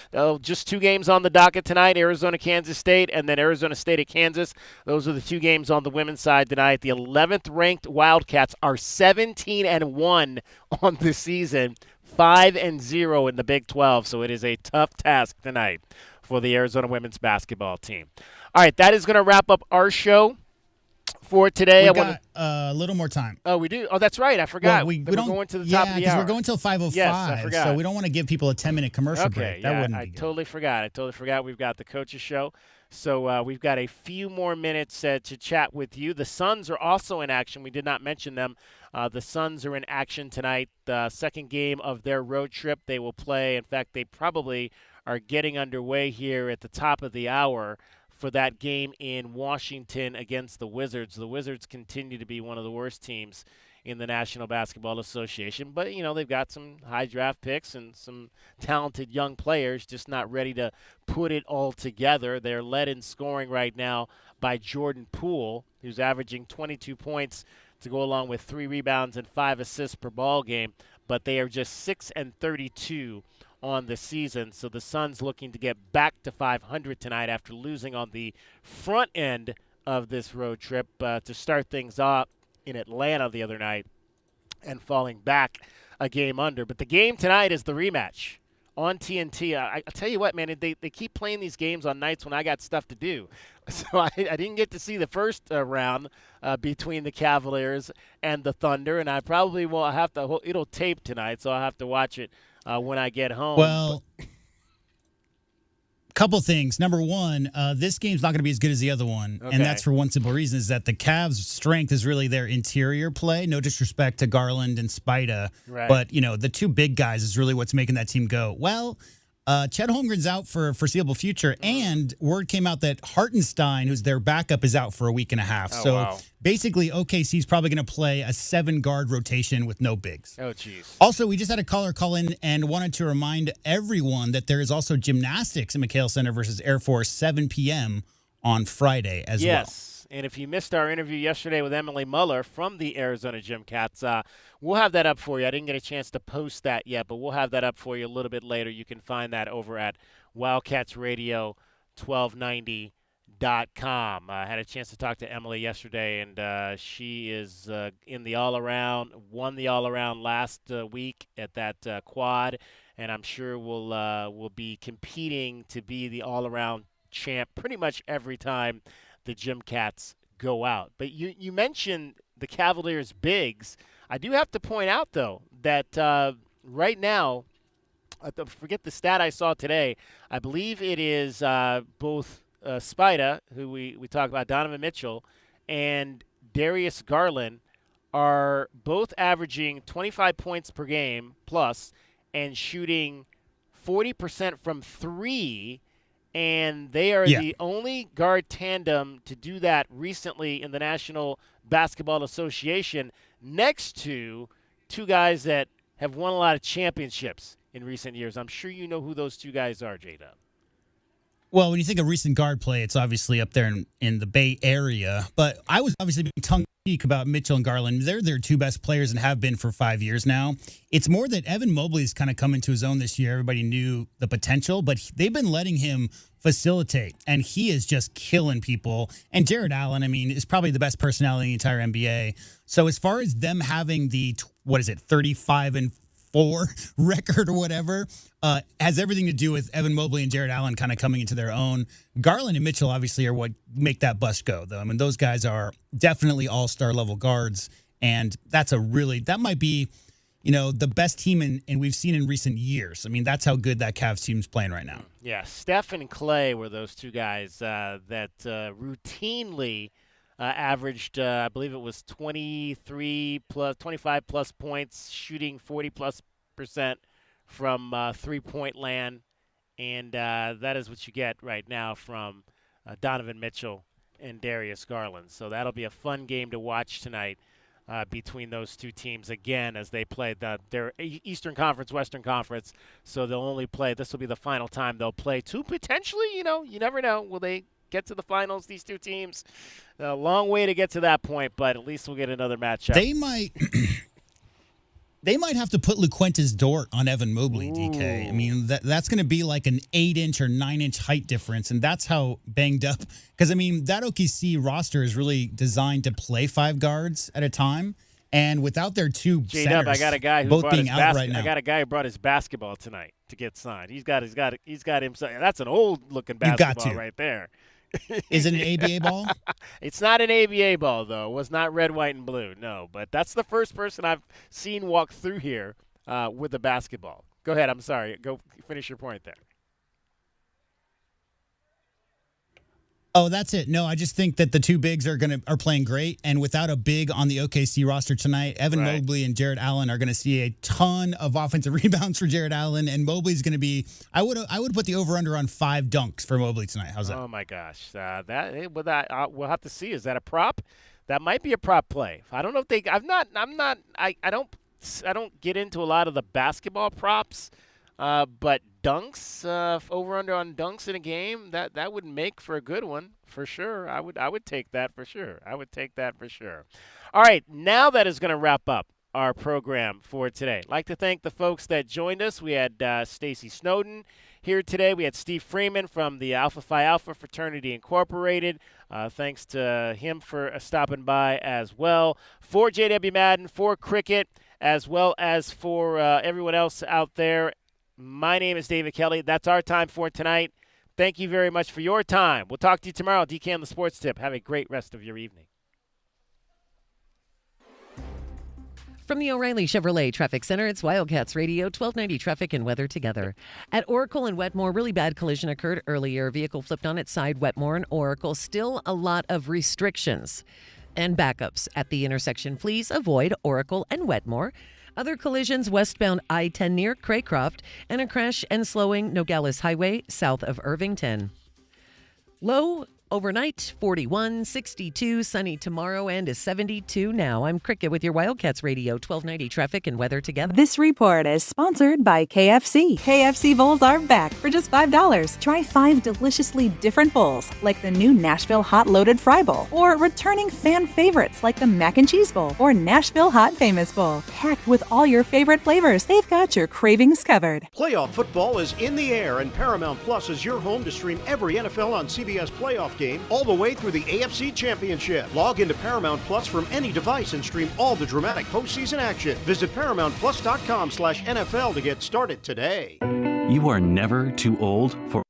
Just two games on the docket tonight, Arizona, Kansas State, and then Arizona State at Kansas. Those are the two games on the women's side tonight. The 11th ranked Wildcats are 17-1 on the season, 5-0 in the Big 12. So it is a tough task tonight for the Arizona women's basketball team. All right, that is going to wrap up our show for today. We got a little more time. Oh, we do? Oh, that's right. I forgot. Well, we We're don't, going to the top of the because hour. we're going till 5:05. Yes, I forgot. So we don't want to give people a 10-minute commercial break. That wouldn't I be good. totally forgot. We've got the coaches show. So we've got a few more minutes to chat with you. The Suns are also in action. We did not mention them. The Suns are in action tonight. The second game of their road trip. They will play. In fact, they probably are getting underway here at the top of the hour for that game in Washington against the Wizards. The Wizards continue to be one of the worst teams in the National Basketball Association. But, they've got some high draft picks and some talented young players, just not ready to put it all together. They're led in scoring right now by Jordan Poole, who's averaging 22 points to go along with 3 rebounds and 5 assists per ball game. But they are just 6-32 on the season. So the Suns looking to get back to 500 tonight after losing on the front end of this road trip to start things off in Atlanta the other night and falling back a game under. But the game tonight is the rematch on TNT. I tell you what, man, they keep playing these games on nights when I got stuff to do. So I didn't get to see the first round between the Cavaliers and the Thunder, and I probably will have to. It'll tape tonight, so I'll have to watch it when I get home. Well, couple things. Number one, this game's not going to be as good as the other one, and that's for one simple reason, is that the Cavs' strength is really their interior play. No disrespect to Garland and Spida, but, the two big guys is really what's making that team go. Well, Chet Holmgren's out for a foreseeable future, and word came out that Hartenstein, who's their backup, is out for a week and a half. Basically, OKC's probably going to play a 7-guard rotation with no bigs. Oh, jeez. Also, we just had a caller call in and wanted to remind everyone that there is also gymnastics in McHale Center versus Air Force, 7 p.m. on Friday as well. Yes, and if you missed our interview yesterday with Emily Muller from the Arizona Gym Cats, we'll have that up for you. I didn't get a chance to post that yet, but we'll have that up for you a little bit later. You can find that over at WildcatsRadio1290.com. I had a chance to talk to Emily yesterday, and she is in the all-around, won the all-around last week at that quad, and I'm sure will be competing to be the all-around champ pretty much every time the Gym Cats go out. But you mentioned the Cavaliers' bigs. I do have to point out, though, that right now, I forget the stat I saw today, I believe it is both Spida, who we talk about, Donovan Mitchell, and Darius Garland are both averaging 25 points per game plus and shooting 40% from 3, and they are the only guard tandem to do that recently in the National Basketball Association, next to two guys that have won a lot of championships in recent years. I'm sure you know who those two guys are, J-Dub. Well, when you think of recent guard play, it's obviously up there in the Bay Area. But I was obviously being tongue-in-cheek about Mitchell and Garland. They're their two best players and have been for 5 years now. It's more that Evan Mobley's kind of come into his own this year. Everybody knew the potential, but they've been letting him facilitate, and he is just killing people. And Jared Allen, is probably the best personality in the entire NBA. So as far as them having the, 35-4 record or whatever, has everything to do with Evan Mobley and Jared Allen kind of coming into their own. Garland and Mitchell obviously are what make that bus go, though. Those guys are definitely all-star level guards, and that might be, the best team and we've seen in recent years. That's how good that Cavs team's playing right now. Yeah, Steph and Clay were those two guys that routinely averaged, I believe it was 25 plus points, shooting 40+% from 3-point land. And that is what you get right now from Donovan Mitchell and Darius Garland. So that'll be a fun game to watch tonight between those two teams again as they play their Eastern Conference, Western Conference. So they'll only play, this will be the final time they'll play two potentially, you never know. Will they get to the finals, these two teams? A long way to get to that point, but at least we'll get another matchup. They might have to put LaQuentis Dort on Evan Mobley, DK. That's going to be like an 8-inch or 9-inch height difference, and that's how banged up. Because, that OKC roster is really designed to play 5 guards at a time, and without their two centers, I got a guy who both brought being his out right now. I got a guy who brought his basketball tonight to get signed. He's got himself. That's an old looking basketball right there. Is it an ABA ball? It's not an ABA ball, though. It was not red, white, and blue. No, but that's the first person I've seen walk through here with a basketball. Go ahead. I'm sorry. Go finish your point there. Oh, that's it. No, I just think that the two bigs are playing great, and without a big on the OKC roster tonight, Evan Mobley and Jared Allen are going to see a ton of offensive rebounds for Jared Allen, and Mobley's going to be. I would put the over under on 5 dunks for Mobley tonight. How's that? Oh my gosh, we'll have to see. Is that a prop? That might be a prop play. I don't know if they. I don't get into a lot of the basketball props. But dunks, over under on dunks in a game, that would make for a good one for sure. I would take that for sure. All right, now that is going to wrap up our program for today. I'd like to thank the folks that joined us. We had Stacy Snowden here today. We had Steve Freeman from the Alpha Phi Alpha Fraternity Incorporated. Thanks to him for stopping by as well. For JW Madden, for Cricket, as well as for everyone else out there. My name is David Kelly. That's our time for tonight. Thank you very much for your time. We'll talk to you tomorrow. DK on the Sports Tip. Have a great rest of your evening. From the O'Reilly Chevrolet Traffic Center, it's Wildcats Radio, 1290 traffic and weather together. At Oracle and Wetmore, really bad collision occurred earlier. Vehicle flipped on its side, Wetmore and Oracle. Still a lot of restrictions and backups at the intersection. Please avoid Oracle and Wetmore. Other collisions westbound I-10 near Craycroft, and a crash and slowing Nogales Highway south of Irvington. Low overnight, 41, 62, sunny tomorrow, and is 72 now. I'm Cricket with your Wildcats Radio, 1290 traffic and weather together. This report is sponsored by KFC. KFC bowls are back for just $5. Try 5 deliciously different bowls, like the new Nashville Hot Loaded Fry Bowl, or returning fan favorites like the Mac and Cheese Bowl or Nashville Hot Famous Bowl. Packed with all your favorite flavors, they've got your cravings covered. Playoff football is in the air, and Paramount Plus is your home to stream every NFL on CBS playoff game all the way through the AFC Championship. Log into Paramount Plus from any device and stream all the dramatic postseason action. Visit ParamountPlus.com/NFL to get started today. You are never too old for.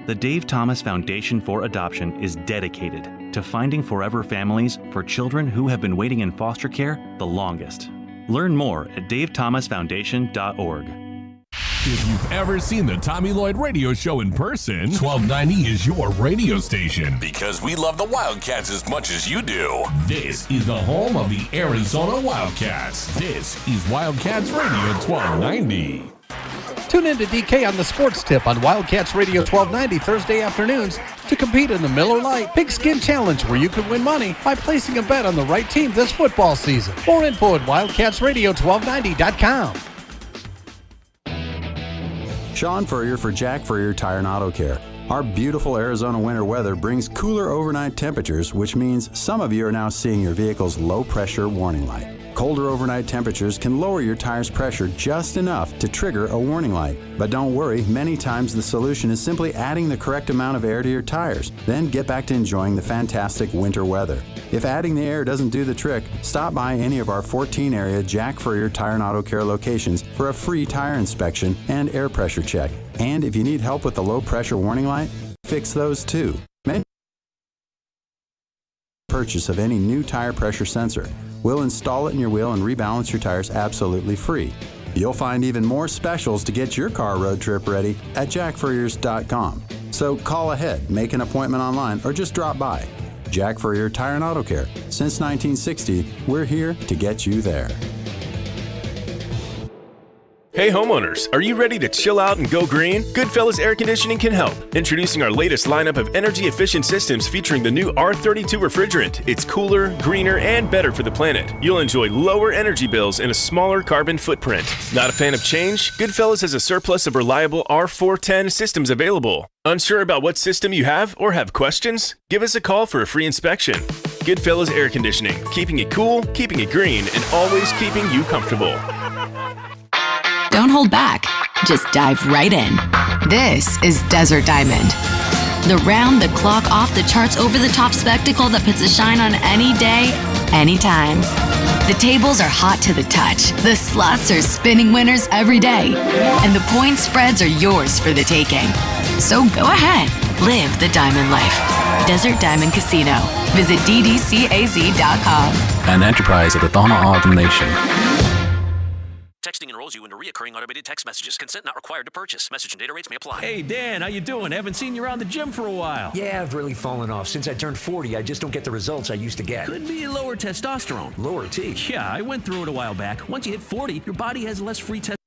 The Dave Thomas Foundation for Adoption is dedicated to finding forever families for children who have been waiting in foster care the longest. Learn more at davethomasfoundation.org. If you've ever seen the Tommy Lloyd Radio Show in person, 1290 is your radio station. Because we love the Wildcats as much as you do. This is the home of the Arizona Wildcats. This is Wildcats Radio 1290. Tune in to DK on the Sports Tip on Wildcats Radio 1290 Thursday afternoons to compete in the Miller Lite Pigskin Challenge, where you can win money by placing a bet on the right team this football season. More info at wildcatsradio1290.com. Sean Furrier for Jack Furrier Tire and Auto Care. Our beautiful Arizona winter weather brings cooler overnight temperatures, which means some of you are now seeing your vehicle's low-pressure warning light. Colder overnight temperatures can lower your tire's pressure just enough to trigger a warning light. But don't worry, many times the solution is simply adding the correct amount of air to your tires. Then get back to enjoying the fantastic winter weather. If adding the air doesn't do the trick, stop by any of our 14-area Jack Furrier Tire and Auto Care locations for a free tire inspection and air pressure check. And if you need help with the low-pressure warning light, fix those too. Purchase of any new tire pressure sensor. We'll install it in your wheel and rebalance your tires absolutely free. You'll find even more specials to get your car road trip ready at jackfurriers.com. So call ahead, make an appointment online, or just drop by. Jack Furrier Tire and Auto Care. Since 1960, we're here to get you there. Hey homeowners, are you ready to chill out and go green? Goodfellas Air Conditioning can help. Introducing our latest lineup of energy-efficient systems featuring the new R32 refrigerant. It's cooler, greener, and better for the planet. You'll enjoy lower energy bills and a smaller carbon footprint. Not a fan of change? Goodfellas has a surplus of reliable R410 systems available. Unsure about what system you have or have questions? Give us a call for a free inspection. Goodfellas Air Conditioning, keeping it cool, keeping it green, and always keeping you comfortable. Don't hold back. Just dive right in. This is Desert Diamond. The round-the-clock, off-the-charts, over-the-top spectacle that puts a shine on any day, anytime. The tables are hot to the touch. The slots are spinning winners every day. And the point spreads are yours for the taking. So go ahead. Live the diamond life. Desert Diamond Casino. Visit ddcaz.com. An enterprise of the Thana Autumn Nation. Texting enrolls you into recurring automated text messages. Consent not required to purchase. Message and data rates may apply. Hey, Dan, how you doing? Haven't seen you around the gym for a while. Yeah, I've really fallen off. Since I turned 40, I just don't get the results I used to get. Could be lower testosterone. Lower T? Yeah, I went through it a while back. Once you hit 40, your body has less free testosterone